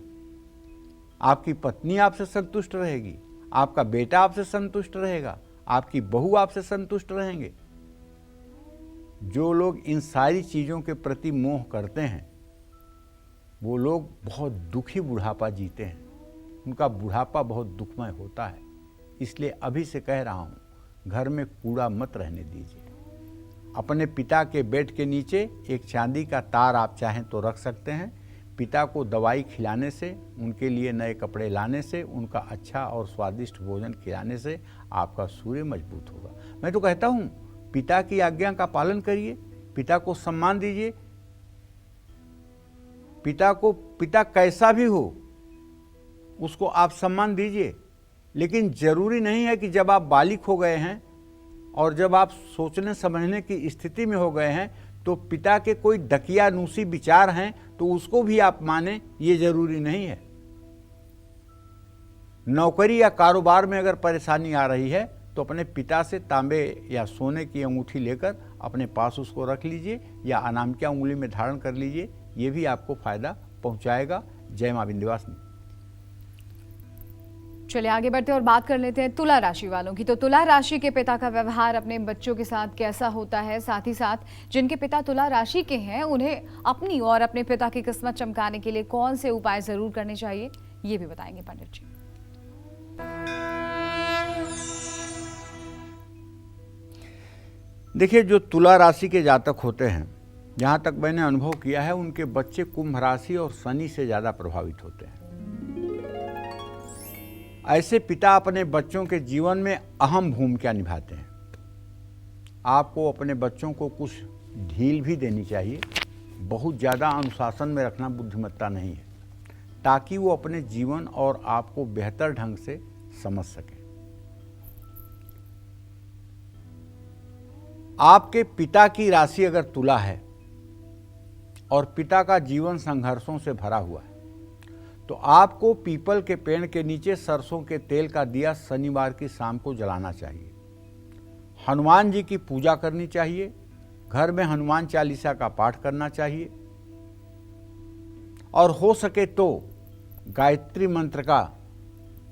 आपकी पत्नी आपसे संतुष्ट रहेगी, आपका बेटा आपसे संतुष्ट रहेगा, आपकी बहू आपसे संतुष्ट रहेंगे। जो लोग इन सारी चीज़ों के प्रति मोह करते हैं वो लोग बहुत दुखी बुढ़ापा जीते हैं, उनका बुढ़ापा बहुत दुखमय होता है। इसलिए अभी से कह रहा हूँ, घर में कूड़ा मत रहने दीजिए। अपने पिता के बेड के नीचे एक चांदी का तार आप चाहें तो रख सकते हैं। पिता को दवाई खिलाने से, उनके लिए नए कपड़े लाने से, उनका अच्छा और स्वादिष्ट भोजन खिलाने से आपका सूर्य मजबूत होगा। मैं तो कहता हूँ, पिता की आज्ञा का पालन करिए, पिता को सम्मान दीजिए। पिता कैसा भी हो उसको आप सम्मान दीजिए, लेकिन जरूरी नहीं है कि जब आप बालिग हो गए हैं और जब आप सोचने समझने की स्थिति में हो गए हैं तो पिता के कोई डकियानूसी विचार हैं तो उसको भी आप माने, ये जरूरी नहीं है। नौकरी या कारोबार में अगर परेशानी आ रही है तो अपने पिता से तांबे या सोने की अंगूठी लेकर अपने पास उसको रख लीजिए या अनामिका उंगली में धारण कर लीजिए, ये भी आपको फायदा पहुंचाएगा। जय मां विंध्यवासिनी। चलिए आगे बढ़ते और बात कर लेते हैं तुला राशि वालों की। तो तुला राशि के पिता का व्यवहार अपने बच्चों के साथ कैसा होता है, साथ ही साथ जिनके पिता तुला राशि के हैं उन्हें अपनी और अपने पिता की किस्मत चमकाने के लिए कौन से उपाय जरूर करने चाहिए, ये भी बताएंगे पंडित जी। देखिए, जो तुला राशि के जातक होते हैं, जहाँ तक मैंने अनुभव किया है, उनके बच्चे कुंभ राशि और शनि से ज़्यादा प्रभावित होते हैं। ऐसे पिता अपने बच्चों के जीवन में अहम भूमिका निभाते हैं। आपको अपने बच्चों को कुछ ढील भी देनी चाहिए, बहुत ज़्यादा अनुशासन में रखना बुद्धिमत्ता नहीं है, ताकि वो अपने जीवन और आपको बेहतर ढंग से समझ सकें। आपके पिता की राशि अगर तुला है और पिता का जीवन संघर्षों से भरा हुआ है तो आपको पीपल के पेड़ के नीचे सरसों के तेल का दिया शनिवार की शाम को जलाना चाहिए। हनुमान जी की पूजा करनी चाहिए, घर में हनुमान चालीसा का पाठ करना चाहिए और हो सके तो गायत्री मंत्र का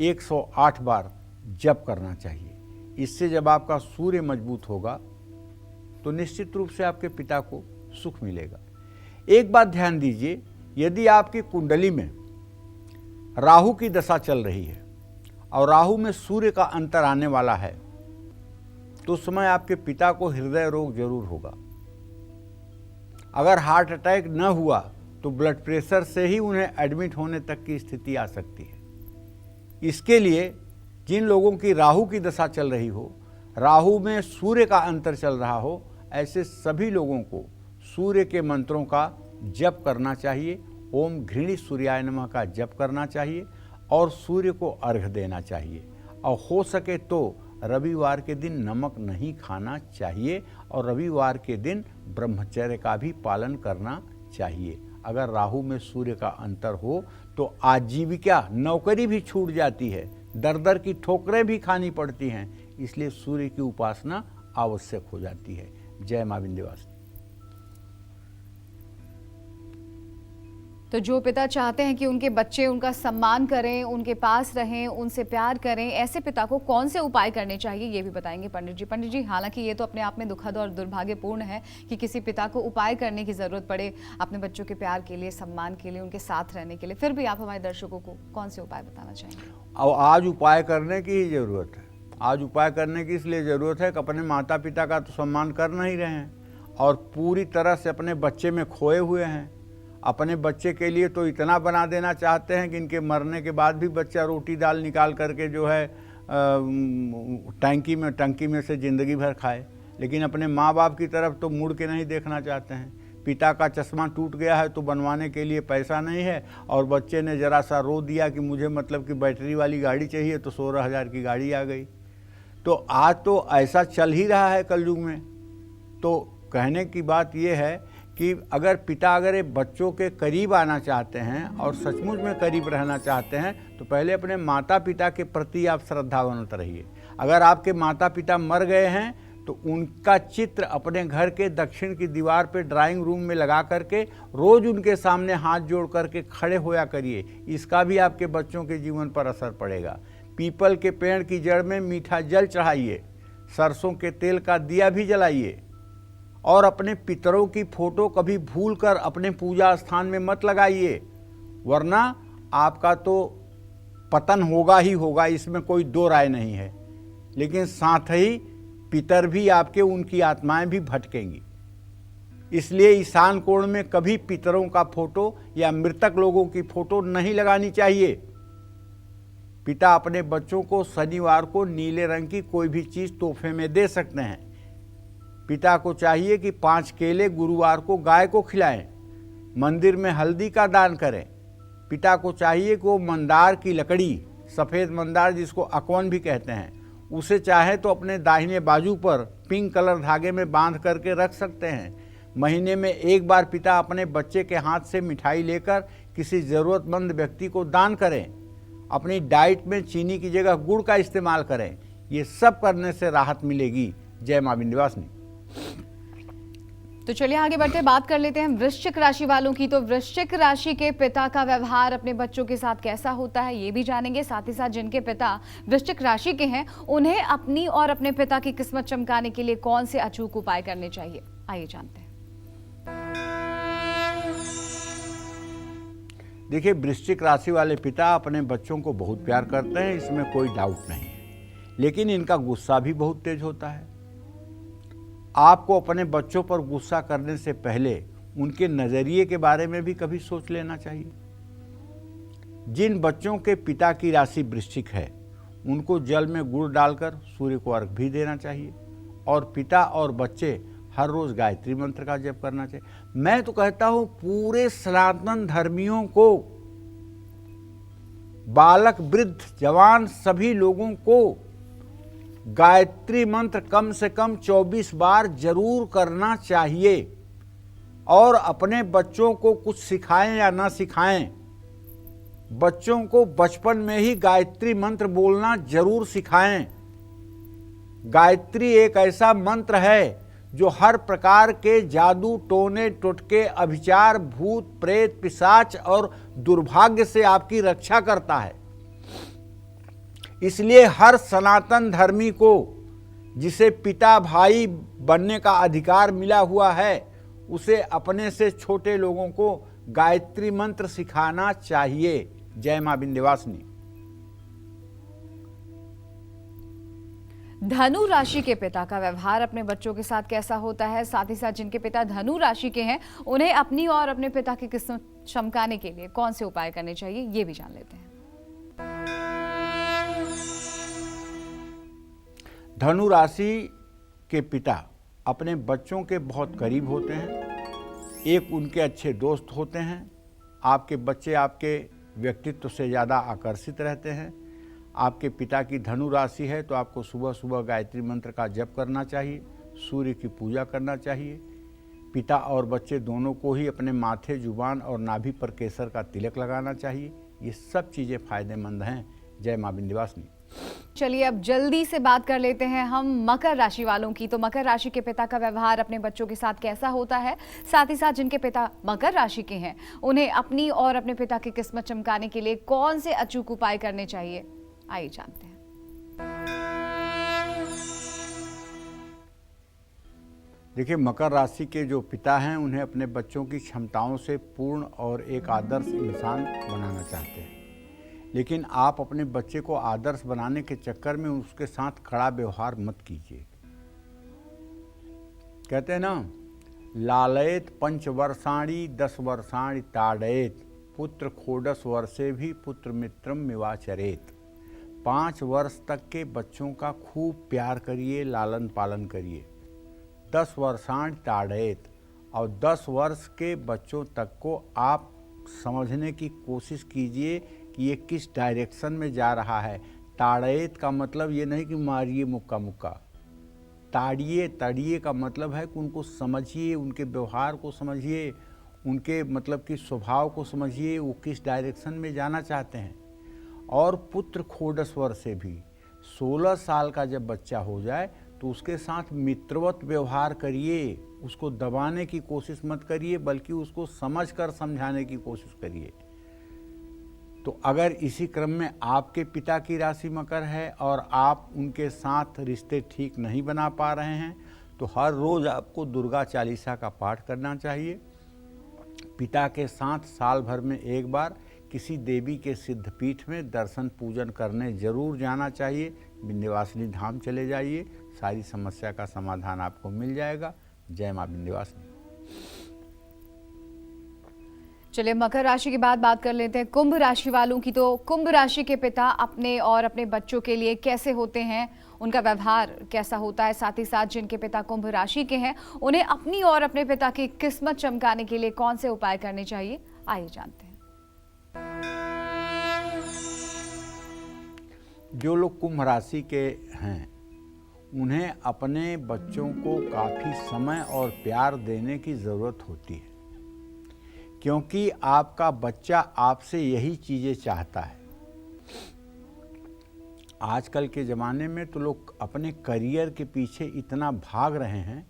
108 बार जप करना चाहिए। इससे जब आपका सूर्य मजबूत होगा तो निश्चित रूप से आपके पिता को सुख मिलेगा। एक बात ध्यान दीजिए, यदि आपकी कुंडली में राहु की दशा चल रही है और राहु में सूर्य का अंतर आने वाला है तो उस समय आपके पिता को हृदय रोग जरूर होगा। अगर हार्ट अटैक न हुआ तो ब्लड प्रेशर से ही उन्हें एडमिट होने तक की स्थिति आ सकती है। इसके लिए जिन लोगों की राहु की दशा चल रही हो, राहु में सूर्य का अंतर चल रहा हो, ऐसे सभी लोगों को सूर्य के मंत्रों का जप करना चाहिए। ओम घृणी सूर्याय नमः का जप करना चाहिए और सूर्य को अर्घ्य देना चाहिए। और हो सके तो रविवार के दिन नमक नहीं खाना चाहिए और रविवार के दिन ब्रह्मचर्य का भी पालन करना चाहिए। अगर राहु में सूर्य का अंतर हो तो आजीविका, नौकरी भी छूट जाती है, दर दर की ठोकरें भी खानी पड़ती हैं, इसलिए सूर्य की उपासना आवश्यक हो जाती है। जय मां विंध्यवासिनी। तो जो पिता चाहते हैं कि उनके बच्चे उनका सम्मान करें, उनके पास रहें, उनसे प्यार करें, ऐसे पिता को कौन से उपाय करने चाहिए, ये भी बताएंगे पंडित जी। पंडित जी, हालांकि ये तो अपने आप में दुखद और दुर्भाग्यपूर्ण है कि किसी पिता को उपाय करने की जरूरत पड़े अपने बच्चों के प्यार के लिए, सम्मान के लिए, उनके साथ रहने के लिए, फिर भी आप हमारे दर्शकों को कौन से उपाय बताना चाहेंगे? और आज उपाय करने की ही जरूरत है। आज उपाय करने की इसलिए ज़रूरत है कि अपने माता पिता का तो सम्मान कर नहीं रहे हैं और पूरी तरह से अपने बच्चे में खोए हुए हैं। अपने बच्चे के लिए तो इतना बना देना चाहते हैं कि इनके मरने के बाद भी बच्चा रोटी दाल निकाल करके जो है टंकी में से ज़िंदगी भर खाए, लेकिन अपने माँ बाप की तरफ तो मुड़ के नहीं देखना चाहते हैं। पिता का चश्मा टूट गया है तो बनवाने के लिए पैसा नहीं है, और बच्चे ने ज़रा सा रो दिया कि मुझे मतलब कि बैटरी वाली गाड़ी चाहिए, तो 16,000 की गाड़ी आ गई। तो आज तो ऐसा चल ही रहा है कलयुग में। तो कहने की बात यह है कि अगर ये बच्चों के करीब आना चाहते हैं और सचमुच में करीब रहना चाहते हैं, तो पहले अपने माता पिता के प्रति आप श्रद्धावंत रहिए। अगर आपके माता पिता मर गए हैं तो उनका चित्र अपने घर के दक्षिण की दीवार पे ड्राइंग रूम में लगा करके रोज उनके सामने हाथ जोड़ करके खड़े होया करिए। इसका भी आपके बच्चों के जीवन पर असर पड़ेगा। पीपल के पेड़ की जड़ में मीठा जल चढ़ाइए, सरसों के तेल का दिया भी जलाइए, और अपने पितरों की फोटो कभी भूलकर अपने पूजा स्थान में मत लगाइए, वरना आपका तो पतन होगा ही होगा, इसमें कोई दो राय नहीं है। लेकिन साथ ही पितर भी आपके, उनकी आत्माएं भी भटकेंगी। इसलिए ईशान कोण में कभी पितरों का फोटो या मृतक लोगों की फोटो नहीं लगानी चाहिए। पिता अपने बच्चों को शनिवार को नीले रंग की कोई भी चीज तोहफे में दे सकते हैं। पिता को चाहिए कि 5 केले गुरुवार को गाय को खिलाएं, मंदिर में हल्दी का दान करें। पिता को चाहिए कि वो मंदार की लकड़ी, सफ़ेद मंदार जिसको अकवन भी कहते हैं, उसे चाहे तो अपने दाहिने बाजू पर पिंक कलर धागे में बांध करके रख सकते हैं। महीने में एक बार पिता अपने बच्चे के हाथ से मिठाई लेकर किसी ज़रूरतमंद व्यक्ति को दान करें। अपनी डाइट में चीनी की जगह गुड़ का इस्तेमाल करें। ये सब करने से राहत मिलेगी। जय मां विंध्यवासिनी। तो चलिए आगे बढ़ते बात कर लेते हैं वृश्चिक राशि वालों की। तो वृश्चिक राशि के पिता का व्यवहार अपने बच्चों के साथ कैसा होता है ये भी जानेंगे। साथ ही साथ जिनके पिता वृश्चिक राशि के हैं उन्हें अपनी और अपने पिता की किस्मत चमकाने के लिए कौन से अचूक उपाय करने चाहिए, आइए जानते हैं। देखिए, वृश्चिक राशि वाले पिता अपने बच्चों को बहुत प्यार करते हैं, इसमें कोई डाउट नहीं है। लेकिन इनका गुस्सा भी बहुत तेज होता है। आपको अपने बच्चों पर गुस्सा करने से पहले उनके नज़रिए के बारे में भी कभी सोच लेना चाहिए। जिन बच्चों के पिता की राशि वृश्चिक है उनको जल में गुड़ डालकर सूर्य को अर्घ भी देना चाहिए, और पिता और बच्चे हर रोज गायत्री मंत्र का जप करना चाहिए। मैं तो कहता हूं पूरे सनातन धर्मियों को, बालक वृद्ध जवान सभी लोगों को गायत्री मंत्र कम से कम 24 बार जरूर करना चाहिए। और अपने बच्चों को कुछ सिखाएं या ना सिखाएं, बच्चों को बचपन में ही गायत्री मंत्र बोलना जरूर सिखाएं। गायत्री एक ऐसा मंत्र है जो हर प्रकार के जादू टोने टोटके अभिचार भूत प्रेत पिशाच और दुर्भाग्य से आपकी रक्षा करता है। इसलिए हर सनातन धर्मी को जिसे पिता भाई बनने का अधिकार मिला हुआ है उसे अपने से छोटे लोगों को गायत्री मंत्र सिखाना चाहिए। जय मां विंध्यवासिनी। धनु राशि के पिता का व्यवहार अपने बच्चों के साथ कैसा होता है। साथ ही साथ जिनके पिता धनु राशि के हैं उन्हें अपनी और अपने पिता की किस्मत चमकाने के लिए कौन से उपाय करने चाहिए ये भी जान लेते हैं। धनु राशि के पिता अपने बच्चों के बहुत करीब होते हैं, एक उनके अच्छे दोस्त होते हैं। आपके बच्चे आपके व्यक्तित्व से ज़्यादा आकर्षित रहते हैं। आपके पिता की धनु राशि है तो आपको सुबह सुबह गायत्री मंत्र का जप करना चाहिए, सूर्य की पूजा करना चाहिए। पिता और बच्चे दोनों को ही अपने माथे, जुबान और नाभि पर केसर का तिलक लगाना चाहिए। ये सब चीज़ें फायदेमंद हैं। जय मां विंध्यवासिनी। चलिए अब जल्दी से बात कर लेते हैं हम मकर राशि वालों की। तो मकर राशि के पिता का व्यवहार अपने बच्चों के साथ कैसा होता है। साथ ही साथ जिनके पिता मकर राशि के हैं उन्हें अपनी और अपने पिता की किस्मत चमकाने के लिए कौन से अचूक उपाय करने चाहिए, आइए जानते हैं। देखिए, मकर राशि के जो पिता हैं उन्हें अपने बच्चों की क्षमताओं से पूर्ण और एक आदर्श इंसान बनाना चाहते हैं। लेकिन आप अपने बच्चे को आदर्श बनाने के चक्कर में उसके साथ कड़ा व्यवहार मत कीजिए। कहते हैं ना, लालयत 5 वर्षाणि 10 वर्षाणि ताड़यत, पुत्र खोडस वर्षे भी पुत्र मित्रम मिवाचरेत। 5 वर्ष तक के बच्चों का खूब प्यार करिए, लालन पालन करिए। 10 वर्षाणि ताड़यत, और 10 वर्ष के बच्चों तक को आप समझने की कोशिश कीजिए कि ये किस डायरेक्शन में जा रहा है। ताड़ेत का मतलब ये नहीं कि मारिए मुक्का मुक्का, ताड़िए तड़िए का मतलब है कि उनको समझिए, उनके व्यवहार को समझिए, उनके मतलब कि स्वभाव को समझिए, वो किस डायरेक्शन में जाना चाहते हैं। और पुत्र खोडस्वर से भी 16 साल का जब बच्चा हो जाए तो उसके साथ मित्रवत व्यवहार करिए, उसको दबाने की कोशिश मत करिए, बल्कि उसको समझकर समझाने की कोशिश करिए। तो अगर इसी क्रम में आपके पिता की राशि मकर है और आप उनके साथ रिश्ते ठीक नहीं बना पा रहे हैं, तो हर रोज़ आपको दुर्गा चालीसा का पाठ करना चाहिए। पिता के साथ साल भर में एक बार किसी देवी के सिद्धपीठ में दर्शन पूजन करने जरूर जाना चाहिए। विंध्यवासिनी धाम चले जाइए, सारी समस्या का समाधान आपको मिल जाएगा। जय माँ विंध्यवासिनी। चलिए मकर राशि के बाद बात कर लेते हैं कुंभ राशि वालों की। तो कुंभ राशि के पिता अपने और अपने बच्चों के लिए कैसे होते हैं, उनका व्यवहार कैसा होता है, साथ ही साथ जिनके पिता कुंभ राशि के हैं उन्हें अपनी और अपने पिता की किस्मत चमकाने के लिए कौन से उपाय करने चाहिए, आइए जानते हैं। जो लोग कुंभ राशि के हैं उन्हें अपने बच्चों को काफ़ी समय और प्यार देने की ज़रूरत होती है, क्योंकि आपका बच्चा आपसे यही चीज़ें चाहता है। आजकल के ज़माने में तो लोग अपने करियर के पीछे इतना भाग रहे हैं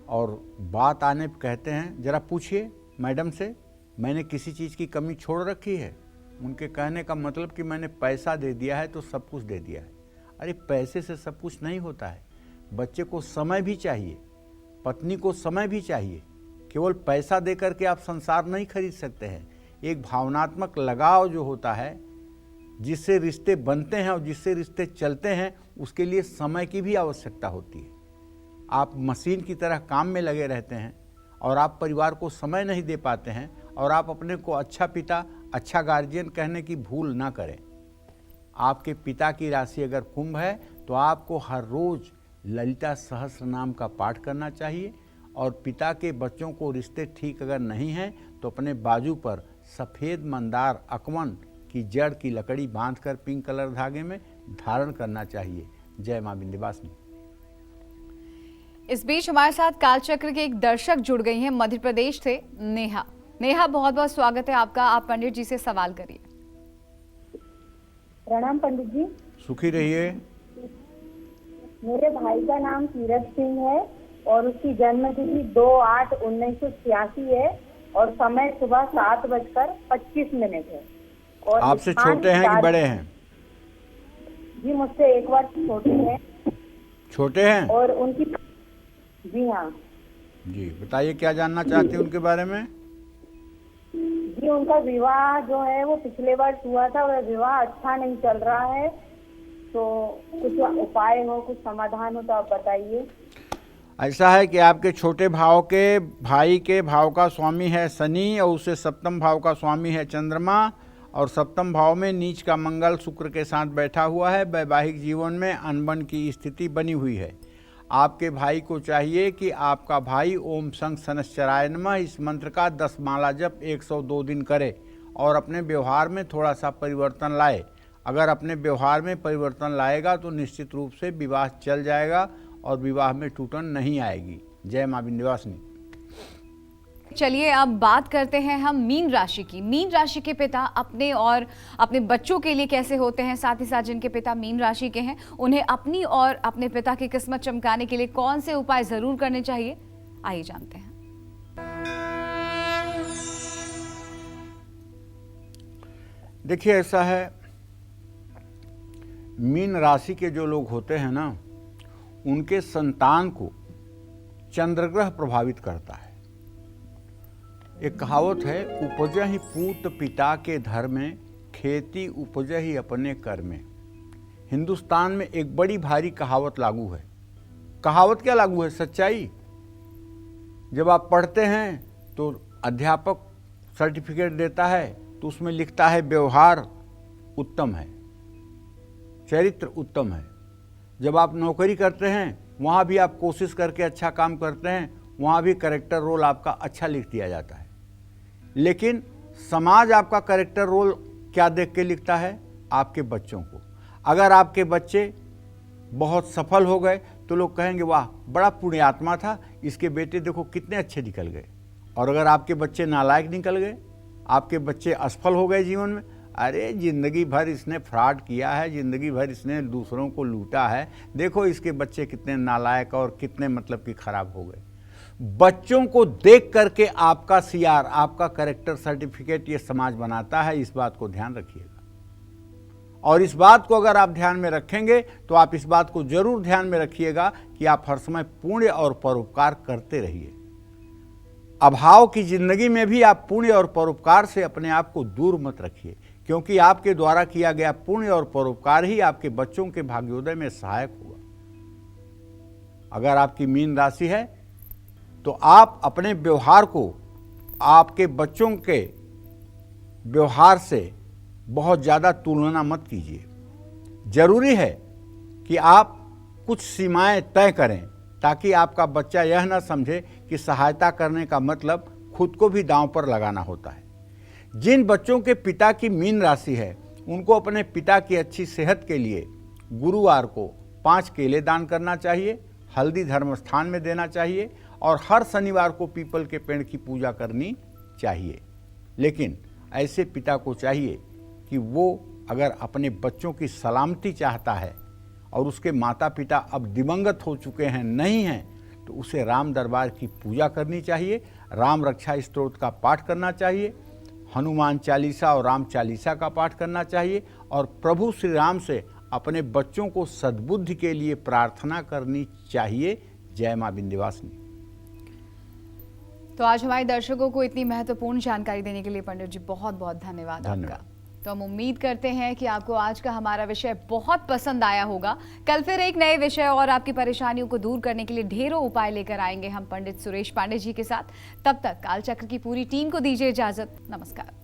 और बात आने पर कहते हैं ज़रा पूछिए मैडम से मैंने किसी चीज़ की कमी छोड़ रखी है। उनके कहने का मतलब कि मैंने पैसा दे दिया है तो सब कुछ दे दिया है। अरे पैसे से सब कुछ नहीं होता है, बच्चे को समय भी चाहिए, पत्नी को समय भी चाहिए। केवल पैसा दे करके आप संसार नहीं खरीद सकते हैं। एक भावनात्मक लगाव जो होता है, जिससे रिश्ते बनते हैं और जिससे रिश्ते चलते हैं, उसके लिए समय की भी आवश्यकता होती है। आप मशीन की तरह काम में लगे रहते हैं और आप परिवार को समय नहीं दे पाते हैं और आप अपने को अच्छा पिता, अच्छा गार्जियन कहने की भूल ना करें। आपके पिता की राशि अगर कुंभ है तो आपको हर रोज ललिता सहस्त्र नाम का पाठ करना चाहिए। और पिता के बच्चों को रिश्ते ठीक अगर नहीं हैं तो अपने बाजू पर सफ़ेद मंदार अकवन की जड़ की लकड़ी बांधकर पिंक कलर धागे में धारण करना चाहिए। जय माँ विंध्यवासिनी। इस बीच हमारे साथ कालचक्र के एक दर्शक जुड़ गई हैं, मध्य प्रदेश से नेहा। नेहा, बहुत बहुत स्वागत है आपका। आप पंडित जी से सवाल करिए। प्रणाम पंडित जी। सुखी रहिए। मेरे भाई का नाम तीरथ सिंह है और उसकी जन्म तिथि 2/8/1986 है और समय सुबह 7:25 है। और आपसे छोटे हैं कि बड़े हैं? जी मुझसे 1 वर्ष छोटे हैं। छोटे हैं? और उनकी जी हाँ जी, बताइए क्या जानना चाहते हैं उनके बारे में? जी उनका विवाह जो है वो पिछले वर्ष हुआ था, वह विवाह अच्छा नहीं चल रहा है, तो कुछ उपाय हो, कुछ समाधान हो तो आप बताइए। ऐसा है कि आपके छोटे भाई के भाव का स्वामी है शनि और उससे सप्तम भाव का स्वामी है चंद्रमा और सप्तम भाव में नीच का मंगल शुक्र के साथ बैठा हुआ है। वैवाहिक जीवन में अनबन की स्थिति बनी हुई है। आपके भाई को चाहिए कि आपका भाई ओम संग शनश्चराय नमः इस मंत्र का 10 माला जप 102 दिन करे और अपने व्यवहार में थोड़ा सा परिवर्तन लाए। अगर अपने व्यवहार में परिवर्तन लाएगा तो निश्चित रूप से विवाह चल जाएगा और विवाह में टूटन नहीं आएगी। जय माँ विंध्यवासिनी। चलिए अब बात करते हैं हम मीन राशि की। मीन राशि के पिता अपने और अपने बच्चों के लिए कैसे होते हैं, साथ ही साथ जिनके पिता मीन राशि के हैं उन्हें अपनी और अपने पिता की किस्मत चमकाने के लिए कौन से उपाय जरूर करने चाहिए, आइए जानते हैं। देखिए ऐसा है, मीन राशि के जो लोग होते हैं ना, उनके संतान को चंद्रग्रह प्रभावित करता है। एक कहावत है, उपजहि पूत पिता के धर में, खेती उपजहि अपने कर में। हिंदुस्तान में एक बड़ी भारी कहावत लागू है। कहावत क्या लागू है? सच्चाई। जब आप पढ़ते हैं तो अध्यापक सर्टिफिकेट देता है तो उसमें लिखता है व्यवहार उत्तम है, चरित्र उत्तम है। जब आप नौकरी करते हैं वहाँ भी आप कोशिश करके अच्छा काम करते हैं, वहाँ भी कैरेक्टर रोल आपका अच्छा लिख दिया जाता है। लेकिन समाज आपका कैरेक्टर रोल क्या देख के लिखता है? आपके बच्चों को। अगर आपके बच्चे बहुत सफल हो गए तो लोग कहेंगे वाह बड़ा पुण्यात्मा था, इसके बेटे देखो कितने अच्छे निकल गए। और अगर आपके बच्चे नालायक निकल गए, आपके बच्चे असफल हो गए जीवन में, अरे जिंदगी भर इसने फ्रॉड किया है, जिंदगी भर इसने दूसरों को लूटा है, देखो इसके बच्चे कितने नालायक और कितने मतलब कि खराब हो गए। बच्चों को देख करके आपका सीआर, आपका कैरेक्टर सर्टिफिकेट ये समाज बनाता है, इस बात को ध्यान रखिएगा। और इस बात को अगर आप ध्यान में रखेंगे तो आप इस बात को जरूर ध्यान में रखिएगा कि आप हर समय पुण्य और परोपकार करते रहिए। अभाव की जिंदगी में भी आप पुण्य और परोपकार से अपने आप को दूर मत रखिए, क्योंकि आपके द्वारा किया गया पुण्य और परोपकार ही आपके बच्चों के भाग्योदय में सहायक होगा। अगर आपकी मीन राशि है तो आप अपने व्यवहार को आपके बच्चों के व्यवहार से बहुत ज़्यादा तुलना मत कीजिए। जरूरी है कि आप कुछ सीमाएं तय करें ताकि आपका बच्चा यह न समझे कि सहायता करने का मतलब खुद को भी दांव पर लगाना होता है। जिन बच्चों के पिता की मीन राशि है उनको अपने पिता की अच्छी सेहत के लिए गुरुवार को 5 केले दान करना चाहिए, हल्दी धर्म स्थान में देना चाहिए और हर शनिवार को पीपल के पेड़ की पूजा करनी चाहिए। लेकिन ऐसे पिता को चाहिए कि वो अगर अपने बच्चों की सलामती चाहता है और उसके माता पिता अब दिवंगत हो चुके हैं, नहीं हैं, तो उसे राम दरबार की पूजा करनी चाहिए, राम रक्षा स्तोत्र का पाठ करना चाहिए, हनुमान चालीसा और राम चालीसा का पाठ करना चाहिए और प्रभु श्री राम से अपने बच्चों को सद्बुद्धि के लिए प्रार्थना करनी चाहिए। जय मां विंध्यवासिनी। तो आज हमारे दर्शकों को इतनी महत्वपूर्ण जानकारी देने के लिए पंडित जी बहुत बहुत धन्यवाद आपका। तो हम उम्मीद करते हैं कि आपको आज का हमारा विषय बहुत पसंद आया होगा। कल फिर एक नए विषय और आपकी परेशानियों को दूर करने के लिए ढेरों उपाय लेकर आएंगे हम पंडित सुरेश पांडे जी के साथ। तब तक कालचक्र की पूरी टीम को दीजिए इजाजत। नमस्कार।